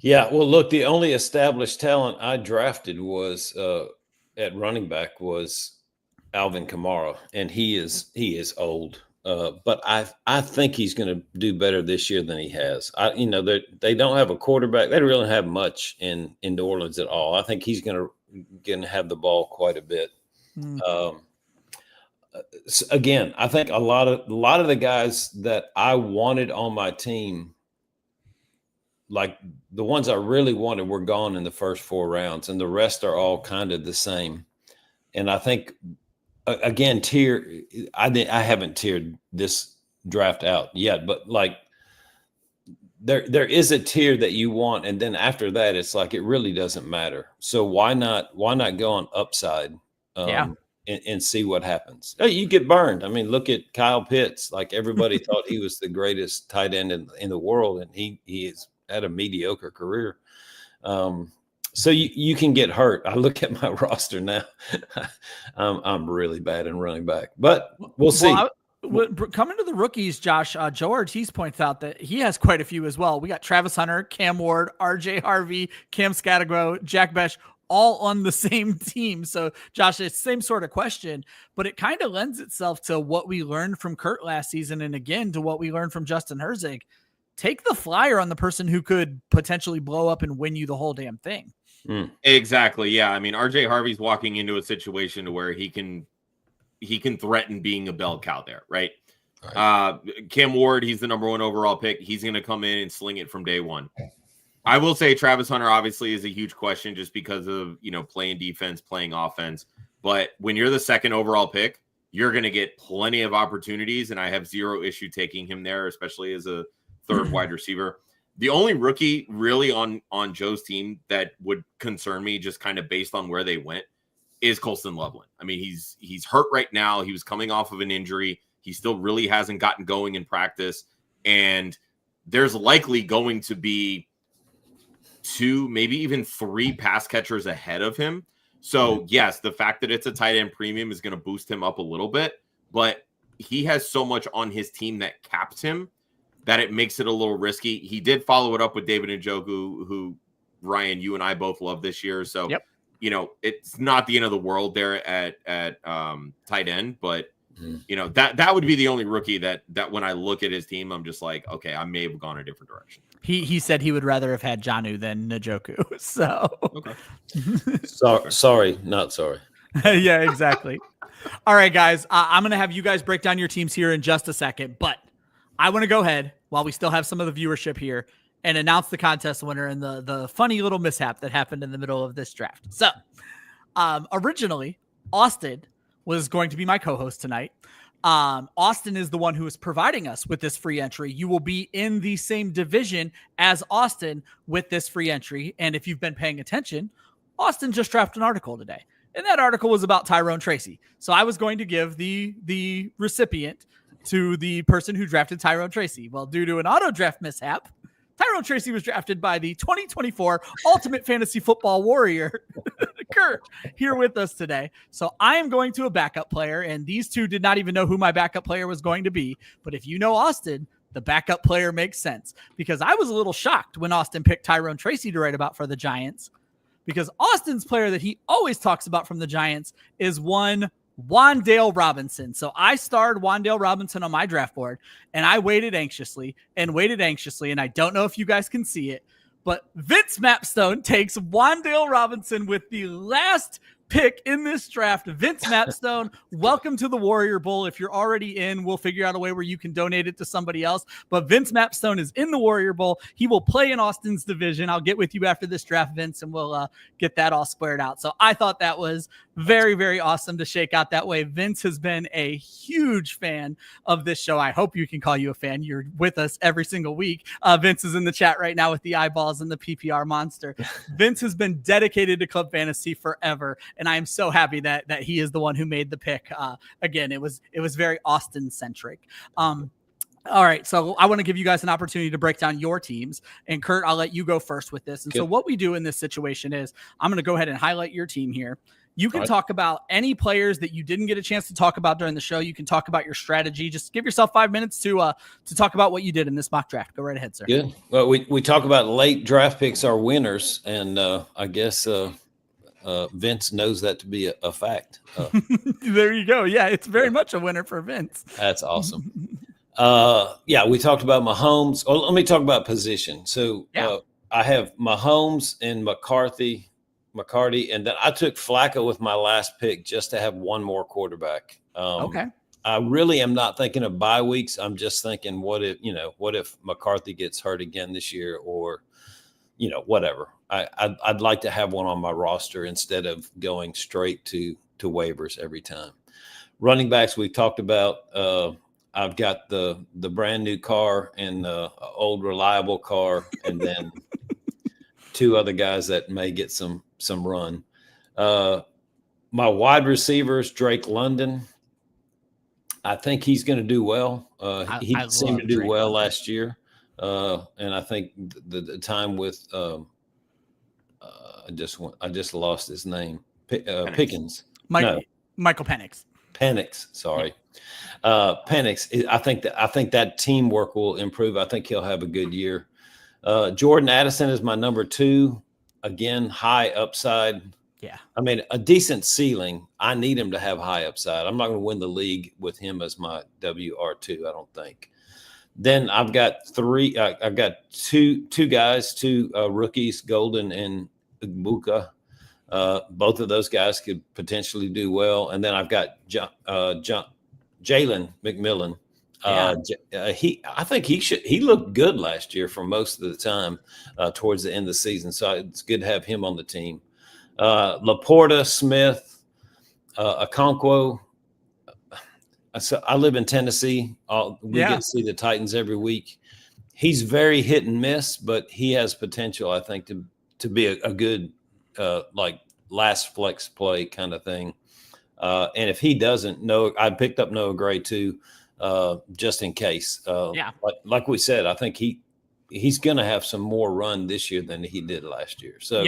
Yeah, well, look, the only established talent I drafted was at running back was Alvin Kamara, and he is old. But I think he's going to do better this year than he has. They don't have a quarterback. They don't really have much in New Orleans at all. I think he's going to have the ball quite a bit. So again, I think a lot of the guys that I wanted on my team, like the ones I really wanted, were gone in the first 4 rounds, and the rest are all kind of the same. And I think, again, I haven't tiered this draft out yet, but like there is a tier that you want, and then after that, it's like it really doesn't matter. So why not go on upside? And see what happens. You get burned. I mean, look at Kyle Pitts. Like, everybody thought he was the greatest tight end in the world, and he has had a mediocre career. So you can get hurt. I look at my roster now. I'm really bad in running back, but we'll see. Coming to the rookies, Josh, Joe Ortiz points out that he has quite a few as well. We got Travis Hunter, Cam Ward, RJ Harvey, Cam Scattergro, Jack Besh, all on the same team. So Josh, it's the same sort of question, but it kind of lends itself to what we learned from Kurt last season. And again, to what we learned from Justin Herzig. Take the flyer on the person who could potentially blow up and win you the whole damn thing. Exactly. Yeah. I mean, RJ Harvey's walking into a situation to where he can threaten being a bell cow there. Right. Cam Ward, he's the number 1 overall pick. He's going to come in and sling it from day one. I will say Travis Hunter obviously is a huge question just because of, playing defense, playing offense. But when you're the 2nd overall pick, you're going to get plenty of opportunities. And I have zero issue taking him there, especially as a 3rd wide receiver. The only rookie really on Joe's team that would concern me, just kind of based on where they went, is Colston Loveland. I mean, he's hurt right now. He was coming off of an injury. He still really hasn't gotten going in practice. And there's likely going to be 2, maybe even 3 pass catchers ahead of him. So yes, the fact that it's a tight end premium is going to boost him up a little bit, but he has so much on his team that caps him that it makes it a little risky. He did follow it up with David Njoku, who Ryan, you and I both love this year. So, it's not the end of the world there at tight end, but that would be the only rookie that when I look at his team, I'm just like, okay, I may have gone a different direction. He said he would rather have had Jonnu than Njoku. So, okay. Sorry, not sorry. Yeah, exactly. All right, guys, I'm going to have you guys break down your teams here in just a second, but I want to go ahead while we still have some of the viewership here and announce the contest winner and the funny little mishap that happened in the middle of this draft. So, originally, Austin was going to be my co-host tonight. Austin is the one who is providing us with this free entry. You will be in the same division as Austin with this free entry. And if you've been paying attention, Austin just drafted an article today. And that article was about Tyrone Tracy. So I was going to give the recipient to the person who drafted Tyrone Tracy. Well, due to an auto draft mishap, Tyrone Tracy was drafted by the 2024 Ultimate Fantasy Football Warrior, Kurt, here with us today. So I am going to a backup player, and these two did not even know who my backup player was going to be. But if you know Austin, the backup player makes sense, because I was a little shocked when Austin picked Tyrone Tracy to write about for the Giants, because Austin's player that he always talks about from the Giants is one Wan'Dale Robinson. So I starred Wan'Dale Robinson on my draft board, and I waited anxiously, and I don't know if you guys can see it, but Vince Mapstone takes Wan'Dale Robinson with the last pick in this draft, Vince Mapstone. Welcome to the Warrior Bowl. If you're already in, we'll figure out a way where you can donate it to somebody else. But Vince Mapstone is in the Warrior Bowl. He will play in Austin's division. I'll get with you after this draft, Vince, and we'll get that all squared out. So I thought that was very, very awesome to shake out that way. Vince has been a huge fan of this show. I hope you can call you a fan. You're with us every single week. Vince is in the chat right now with the eyeballs and the PPR monster. Vince has been dedicated to Club Fantasy forever, and I am so happy that he is the one who made the pick. Again, it was very Austin centric. All right, so I want to give you guys an opportunity to break down your teams. And Kurt, I'll let you go first with this. And so what we do in this situation is I'm going to go ahead and highlight your team here. You can talk about any players that you didn't get a chance to talk about during the show. You can talk about your strategy. Just give yourself 5 minutes to talk about what you did in this mock draft. Go right ahead, sir. Good. Well, we talk about late draft picks are winners, and I guess Vince knows that to be a fact. There you go. Yeah, it's very much a winner for Vince. That's awesome. We talked about Mahomes. Oh, let me talk about position. So I have Mahomes and McCarthy, and then I took Flacco with my last pick just to have one more quarterback. Okay. I really am not thinking of bye weeks. I'm just thinking, what if McCarthy gets hurt again this year, or whatever. I'd like to have one on my roster instead of going straight to waivers every time. Running backs we talked about. I've got the brand new car and the old reliable car, and then two other guys that may get some run. My wide receivers, Drake London. I think he's going to do well. He seemed to do Drake well last year, and I think the time with I just lost his name. Pickens. Michael Penix. Penix, sorry. Penix. I think that teamwork will improve. I think he'll have a good year. Jordan Addison is my number 2. Again, high upside. Yeah. I mean, a decent ceiling. I need him to have high upside. I'm not going to win the league with him as my WR2, I don't think. Then I've got two guys, two rookies, Golden and Igbuka. Both of those guys could potentially do well. And then I've got Jalen McMillan. I think he looked good last year for most of the time towards the end of the season. So it's good to have him on the team. Laporta, Smith, Okonkwo. So I live in Tennessee. We get to see the Titans every week. He's very hit and miss, but he has potential, I think, to be a good last flex play kind of thing. And if he doesn't, I picked up Noah Gray too, just in case. Like we said, I think he's going to have some more run this year than he did last year. So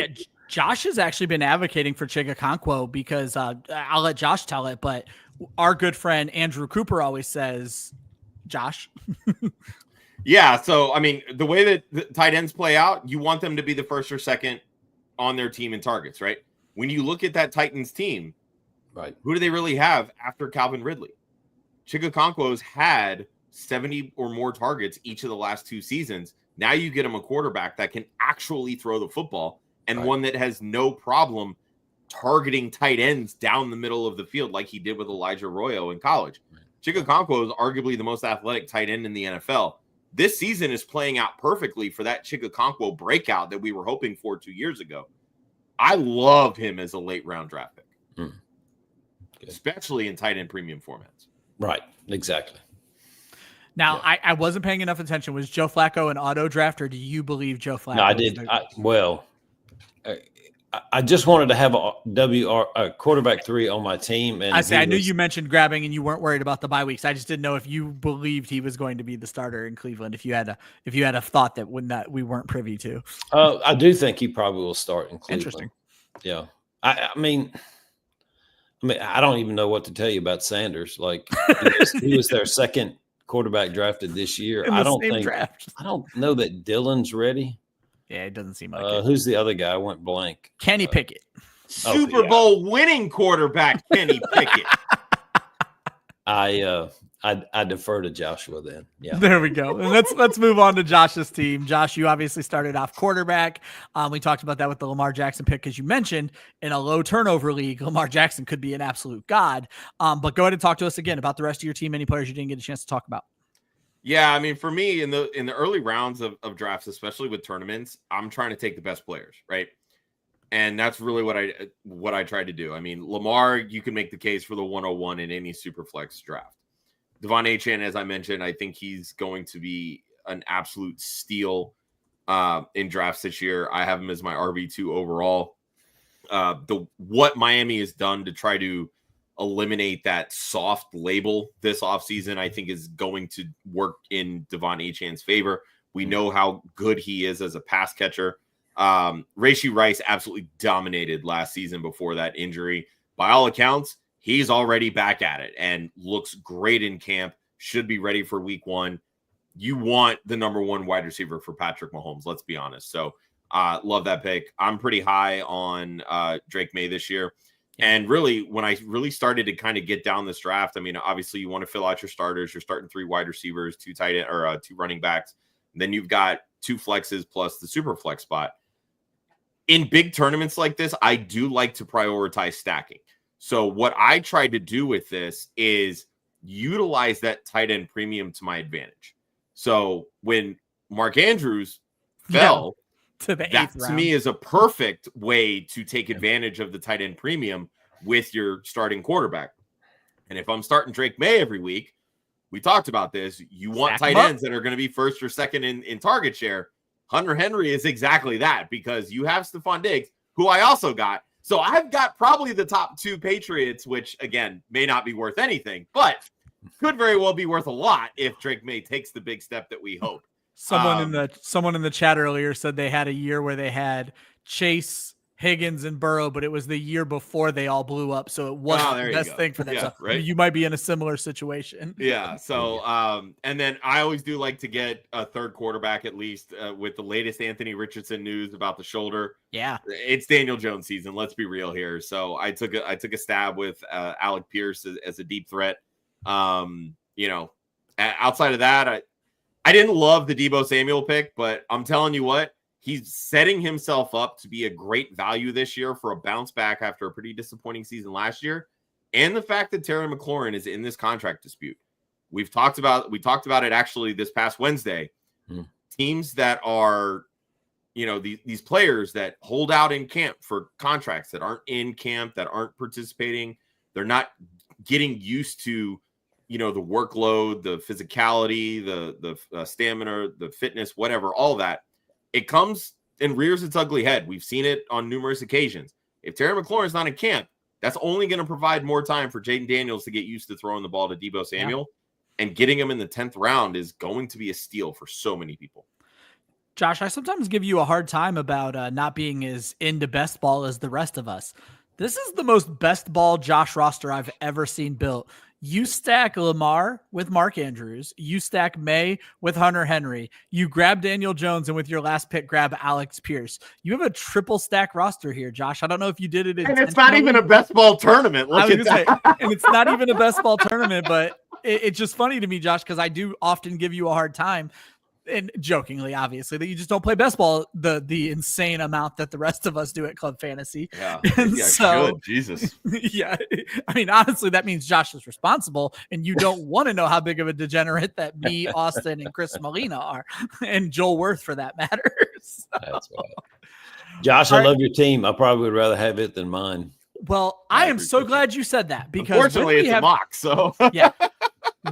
Josh has actually been advocating for Okonkwo because I'll let Josh tell it, but our good friend Andrew Cooper always says, Josh. Yeah. So, I mean, the way that the tight ends play out, you want them to be the first or second on their team in targets, right? When you look at that Titans team, right, who do they really have after Calvin Ridley? Okonkwo's had 70 or more targets each of the last 2 seasons. Now you get him a quarterback that can actually throw the football and one that has no problem targeting tight ends down the middle of the field like he did with Elijah Arroyo in college. Okonkwo is arguably the most athletic tight end in the NFL. This season is playing out perfectly for that Okonkwo breakout that we were hoping for 2 years ago. I love him as a late round draft pick, especially in tight end premium formats. Right, exactly. Now, I wasn't paying enough attention. Was Joe Flacco an auto draft, or do you believe Joe Flacco? No, I did. I just wanted to have a quarterback 3 on my team. And I knew you mentioned grabbing and you weren't worried about the bye weeks. I just didn't know if you believed he was going to be the starter in Cleveland. If you had a thought that we weren't privy to. I do think he probably will start in Cleveland. Interesting. Yeah. I mean, I don't even know what to tell you about Sanders. Like he was their second quarterback drafted this year. I don't know that Dylan's ready. Yeah, it doesn't seem like it. Who's the other guy? I went blank. Kenny Pickett. Super Bowl winning quarterback, Kenny Pickett. I I defer to Joshua then. Yeah. There we go. And let's move on to Josh's team. Josh, you obviously started off quarterback. We talked about that with the Lamar Jackson pick, as you mentioned. In a low turnover league, Lamar Jackson could be an absolute god. But go ahead and talk to us again about the rest of your team. Any players you didn't get a chance to talk about? Yeah, I mean, for me, in the early rounds of drafts, especially with tournaments, I'm trying to take the best players, right? And that's really what I tried to do. I mean, Lamar, you can make the case for the 101 in any Superflex draft. Devon Achane, as I mentioned, I think he's going to be an absolute steal in drafts this year. I have him as my RB2 overall. What Miami has done to try to eliminate that soft label this offseason, I think is going to work in Devon Achane's favor. We know how good he is as a pass catcher. Rashee Rice absolutely dominated last season before that injury. By all accounts, he's already back at it and looks great in camp, should be ready for week 1. You want the number 1 wide receiver for Patrick Mahomes, let's be honest. So love that pick. I'm pretty high on Drake May this year. And really, when I really started to kind of get down this draft, I mean, obviously you want to fill out your starters. You're starting 3 wide receivers, 2 tight end, or 2 running backs. And then you've got 2 flexes plus the super flex spot. In big tournaments like this, I do like to prioritize stacking. So what I tried to do with this is utilize that tight end premium to my advantage. So when Mark Andrews fell, to the 8th that round, to me is a perfect way to take advantage of the tight end premium with your starting quarterback. And if I'm starting Drake May every week, we talked about this. You want tight ends that are going to be first or second in target share. Hunter Henry is exactly that, because you have Stephon Diggs, who I also got. So I've got probably the top 2 Patriots, which, again, may not be worth anything, but could very well be worth a lot if Drake May takes the big step that we hope. someone in the chat earlier said they had a year where they had Chase, Higgins, and Burrow, but it was the year before they all blew up, so it wasn't the best thing for them. Yeah, so right? You might be in a similar situation. Yeah. So, and then I always do like to get a third quarterback, at least with the latest Anthony Richardson news about the shoulder. Yeah, it's Daniel Jones season. Let's be real here. So I took a stab with Alec Pierce as a deep threat. Outside of that, I didn't love the Deebo Samuel pick, but I'm telling you what, he's setting himself up to be a great value this year for a bounce back after a pretty disappointing season last year. And the fact that Terry McLaurin is in this contract dispute. We talked about it actually this past Wednesday. Teams that are, these players that hold out in camp for contracts that aren't in camp, that aren't participating, they're not getting used to, the workload, the physicality, the stamina, the fitness, whatever, all that. It comes and rears its ugly head. We've seen it on numerous occasions. If Terry McLaurin's not in camp, that's only going to provide more time for Jaden Daniels to get used to throwing the ball to Deebo Samuel. And getting him in the 10th round is going to be a steal for so many people. Josh, I sometimes give you a hard time about not being as into best ball as the rest of us. This is the most best ball Josh roster I've ever seen built. You stack Lamar with Mark Andrews. You stack May with Hunter Henry. You grab Daniel Jones, and with your last pick, grab Alex Pierce. You have a triple stack roster here, Josh. I don't know if you did it. And it's not even a best ball tournament. Look at that. And it's not even a best ball tournament, but it's just funny to me, Josh, because I do often give you a hard time. And jokingly, obviously, that you just don't play best ball the insane amount that the rest of us do at Club Fantasy. Yeah. And so, good. Jesus. Yeah. I mean, honestly, that means Josh is responsible, and you don't want to know how big of a degenerate that me, Austin, and Chris Molina are, and Joel Worth for that matter. So. That's right. Josh, I love your team. I probably would rather have it than mine. Well, I am so glad you said that, because unfortunately it's a mock. So yeah.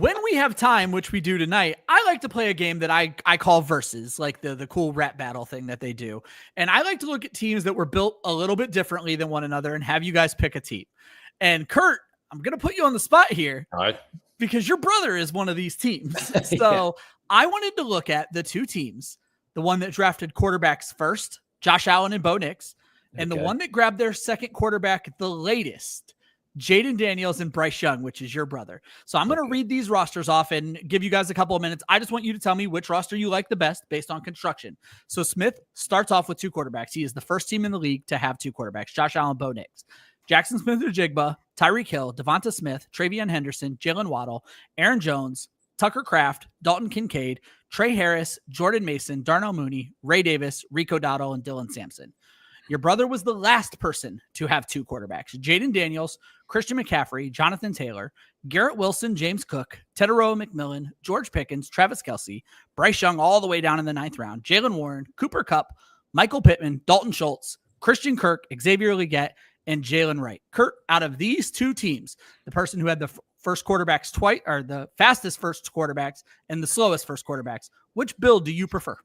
When we have time, which we do tonight, I like to play a game that I call Versus, like the cool rap battle thing that they do. And I like to look at teams that were built a little bit differently than one another and have you guys pick a team. And Kurt, I'm going to put you on the spot here. All right. Because your brother is one of these teams. So I wanted to look at the 2 teams, the one that drafted quarterbacks first, Josh Allen and Bo Nix, and the one that grabbed their second quarterback the latest, Jaden Daniels and Bryce Young, which is your brother. So I'm going to read these rosters off and give you guys a couple of minutes. I just want you to tell me which roster you like the best based on construction. So Smith starts off with 2 quarterbacks. He is the first team in the league to have 2 quarterbacks, Josh Allen, Bo Nix. Jackson Smith-Njigba, Tyreek Hill, Devonta Smith, Travion Henderson, Jalen Waddle, Aaron Jones, Tucker Kraft, Dalton Kincaid, Trey Harris, Jordan Mason, Darnell Mooney, Ray Davis, Rico Dowdle, and Dylan Sampson. Your brother was the last person to have 2 quarterbacks. Jaden Daniels, Christian McCaffrey, Jonathan Taylor, Garrett Wilson, James Cook, Tedero McMillan, George Pickens, Travis Kelce, Bryce Young all the way down in the 9th round, Jalen Warren, Cooper Kupp, Michael Pittman, Dalton Schultz, Christian Kirk, Xavier Legette, and Jalen Wright. Kurt, out of these 2 teams, the person who had the first quarterbacks twice, or the fastest first quarterbacks and the slowest first quarterbacks, which build do you prefer?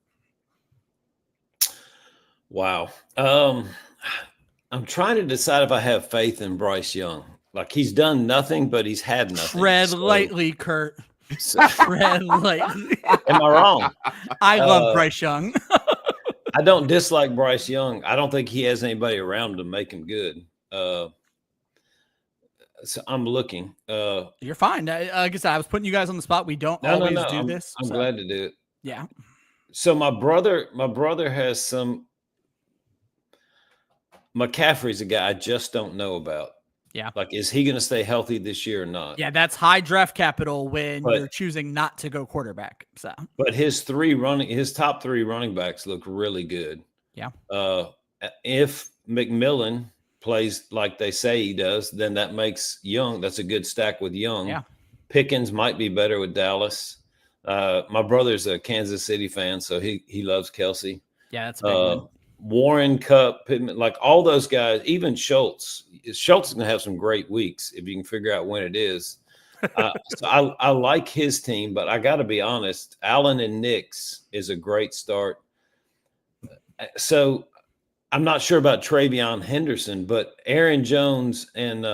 Wow. I'm trying to decide if I have faith in Bryce Young. Like, he's done nothing, but he's had nothing. Tread lightly, Kurt. Tread lightly. Am I wrong? I love Bryce Young. I don't dislike Bryce Young. I don't think he has anybody around to make him good. So I'm looking. You're fine. Like I said, I was putting you guys on the spot. We don't always do this. I'm glad to do it. Yeah. So my brother has some. McCaffrey's a guy I just don't know about. Yeah. Like, is he going to stay healthy this year or not? Yeah, that's high draft capital when you're choosing not to go quarterback. So, but his top 3 running backs look really good. Yeah. If McMillan plays like they say he does, then that makes Young. That's a good stack with Young. Yeah. Pickens might be better with Dallas. My brother's a Kansas City fan, so he loves Kelce. Yeah, that's a big one. Warren, Kupp, Pittman, like all those guys, even Schultz. Schultz is going to have some great weeks if you can figure out when it is. So I like his team, but I got to be honest, Allen and Nix is a great start. So I'm not sure about Travion Henderson, but Aaron Jones and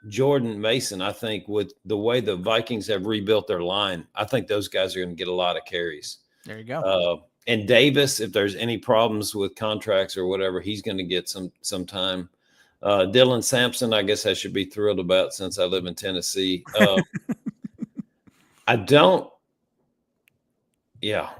Jordan Mason, I think with the way the Vikings have rebuilt their line, I think those guys are going to get a lot of carries. There you go. And Davis, if there's any problems with contracts or whatever, he's going to get some time. Dylan Sampson, I guess I should be thrilled about since I live in Tennessee. I don't. Yeah.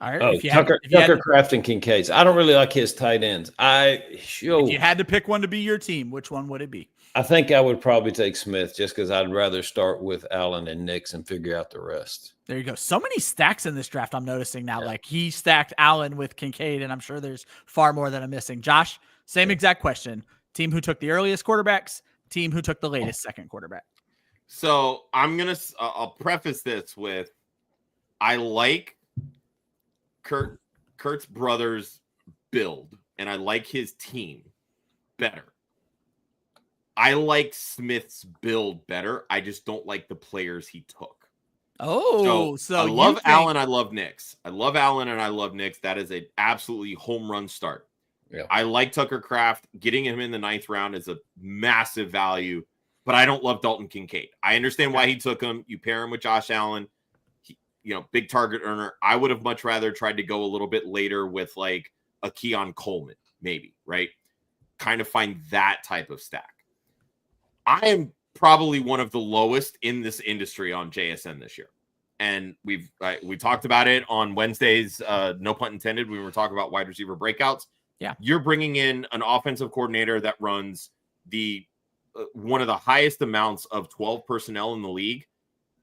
All right. Oh, Tucker Kraft and Kincaid. I don't really like his tight ends. If you had to pick one to be your team, which one would it be? I think I would probably take Smith just because I'd rather start with Allen and Nix and figure out the rest. There you go. So many stacks in this draft I'm noticing now. Yeah. Like he stacked Allen with Kincaid, and I'm sure there's far more that I'm missing. Josh, same exact question. Team who took the earliest quarterbacks, team who took the latest second quarterback. So I'll preface this with I like Kurt's brother's build, and I like his team better. I like Smith's build better. I just don't like the players he took. Oh, so I love Allen. I love Nix. I love Allen and I love Nix. That is an absolutely home run start. Yeah. I like Tucker Kraft. Getting him in the 9th round is a massive value, but I don't love Dalton Kincaid. I understand why he took him. You pair him with Josh Allen, big target earner. I would have much rather tried to go a little bit later with like a Keon Coleman, maybe, right? Kind of find that type of stack. I am probably one of the lowest in this industry on JSN this year. And we talked about it on Wednesdays, no pun intended. We were talking about wide receiver breakouts. Yeah. You're bringing in an offensive coordinator that runs the one of the highest amounts of 12 personnel in the league,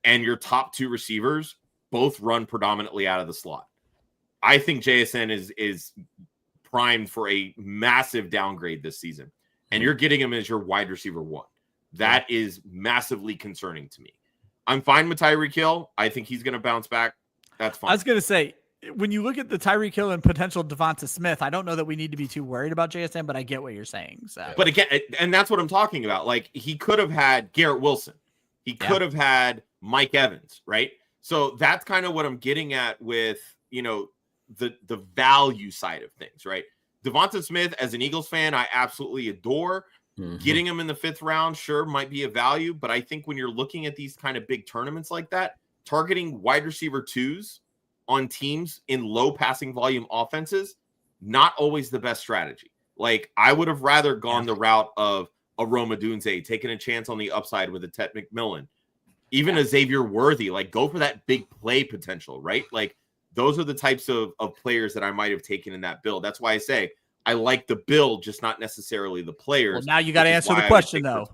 and your top 2 receivers both run predominantly out of the slot. I think JSN is primed for a massive downgrade this season, and you're getting him as your wide receiver 1. That is massively concerning to me. I'm fine with Tyreek Hill. I think he's going to bounce back. That's fine. I was going to say, when you look at the Tyreek Hill and potential Devonta Smith, I don't know that we need to be too worried about JSN, but I get what you're saying. So, but again, and that's what I'm talking about. Like, he could have had Garrett Wilson. He could have had Mike Evans, right? So that's kind of what I'm getting at with, the value side of things, right? Devonta Smith, as an Eagles fan, I absolutely adore. Mm-hmm. Getting him in the 5th round, sure, might be a value, but I think when you're looking at these kind of big tournaments like that, targeting wide receiver 2s on teams in low passing volume offenses, not always the best strategy. Like, I would have rather gone the route of a Roma Dunze, taking a chance on the upside with a Tet McMillan, even a Xavier Worthy, like go for that big play potential, right? Like, those are the types of players that I might have taken in that build. That's why I say I like the build, just not necessarily the players. Well, now you got to answer the question, though.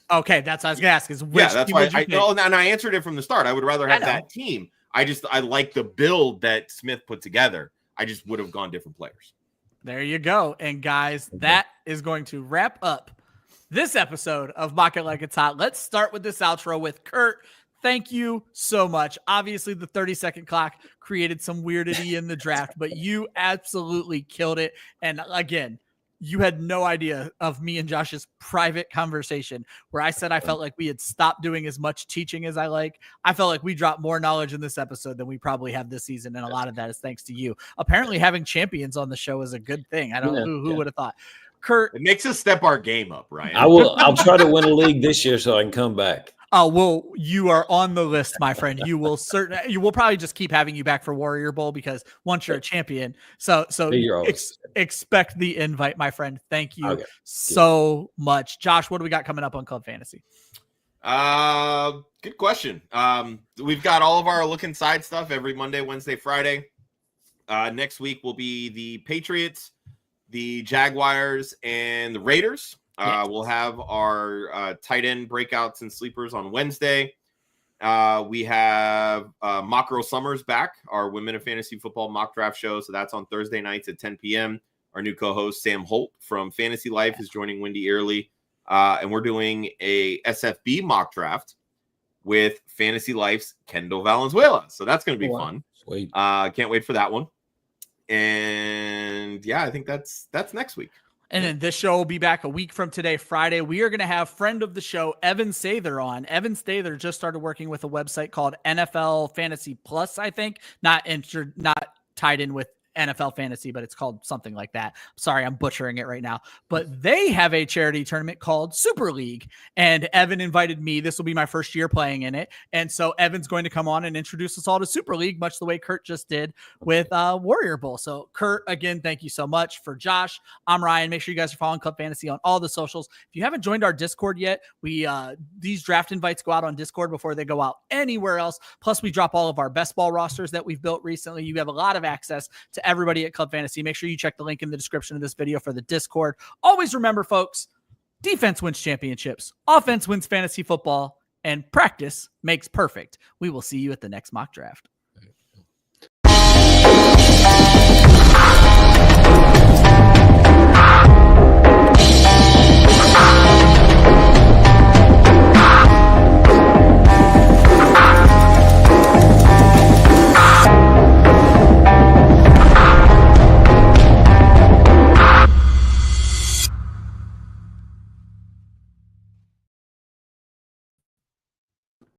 Okay, that's what I was going to ask. Is which yeah, that's why and I answered it from the start. I would rather have that team. I like the build that Smith put together. I just would have gone different players. There you go. And guys, that is going to wrap up this episode of Mock It Like It's Hot. Let's start with this outro with Kurt. Thank you so much. Obviously, the 30-second clock created some weirdity in the draft, but you absolutely killed it. And again, you had no idea of me and Josh's private conversation where I said I felt like we had stopped doing as much teaching as I like. I felt like we dropped more knowledge in this episode than we probably have this season, and a lot of that is thanks to you. Apparently, having champions on the show is a good thing. I don't know who would have thought. Kurt, it makes us step our game up, Ryan. I'll try to win a league this year so I can come back. Oh, well, you are on the list, my friend. You will probably just keep having you back for Warrior Bowl because once you're a champion. So expect the invite, my friend. Thank you so much. Josh, what do we got coming up on Club Fantasy? Good question. We've got all of our look inside stuff every Monday, Wednesday, Friday. Next week will be the Patriots, the Jaguars, and the Raiders. We'll have our tight end breakouts and sleepers on Wednesday. We have Mock Summers back, our Women of Fantasy Football mock draft show. So that's on Thursday nights at 10 p.m. Our new co-host, Sam Holt from Fantasy Life, is joining Wendy Early. And we're doing a SFB mock draft with Fantasy Life's Kendall Valenzuela. So that's going to be fun. Sweet. Can't wait for that one. And yeah, I think that's next week. And then this show will be back a week from today, Friday. We are going to have friend of the show, Evan Sather, on. Evan Sather just started working with a website called NFL Fantasy Plus, I think. Not tied in with NFL Fantasy, but it's called something like that. Sorry, I'm butchering it right now. But they have a charity tournament called Super League. And Evan invited me. This will be my first year playing in it. And so Evan's going to come on and introduce us all to Super League, much the way Kurt just did with Warrior Bowl. So Kurt, again, thank you so much. For Josh, I'm Ryan. Make sure you guys are following Club Fantasy on all the socials. If you haven't joined our Discord yet, these draft invites go out on Discord before they go out anywhere else. Plus, we drop all of our best ball rosters that we've built recently. You have a lot of access to everybody at Club Fantasy. Make sure you check the link in the description of this video for the Discord. Always remember, folks, defense wins championships, offense wins fantasy football, and practice makes perfect. We will see you at the next mock draft.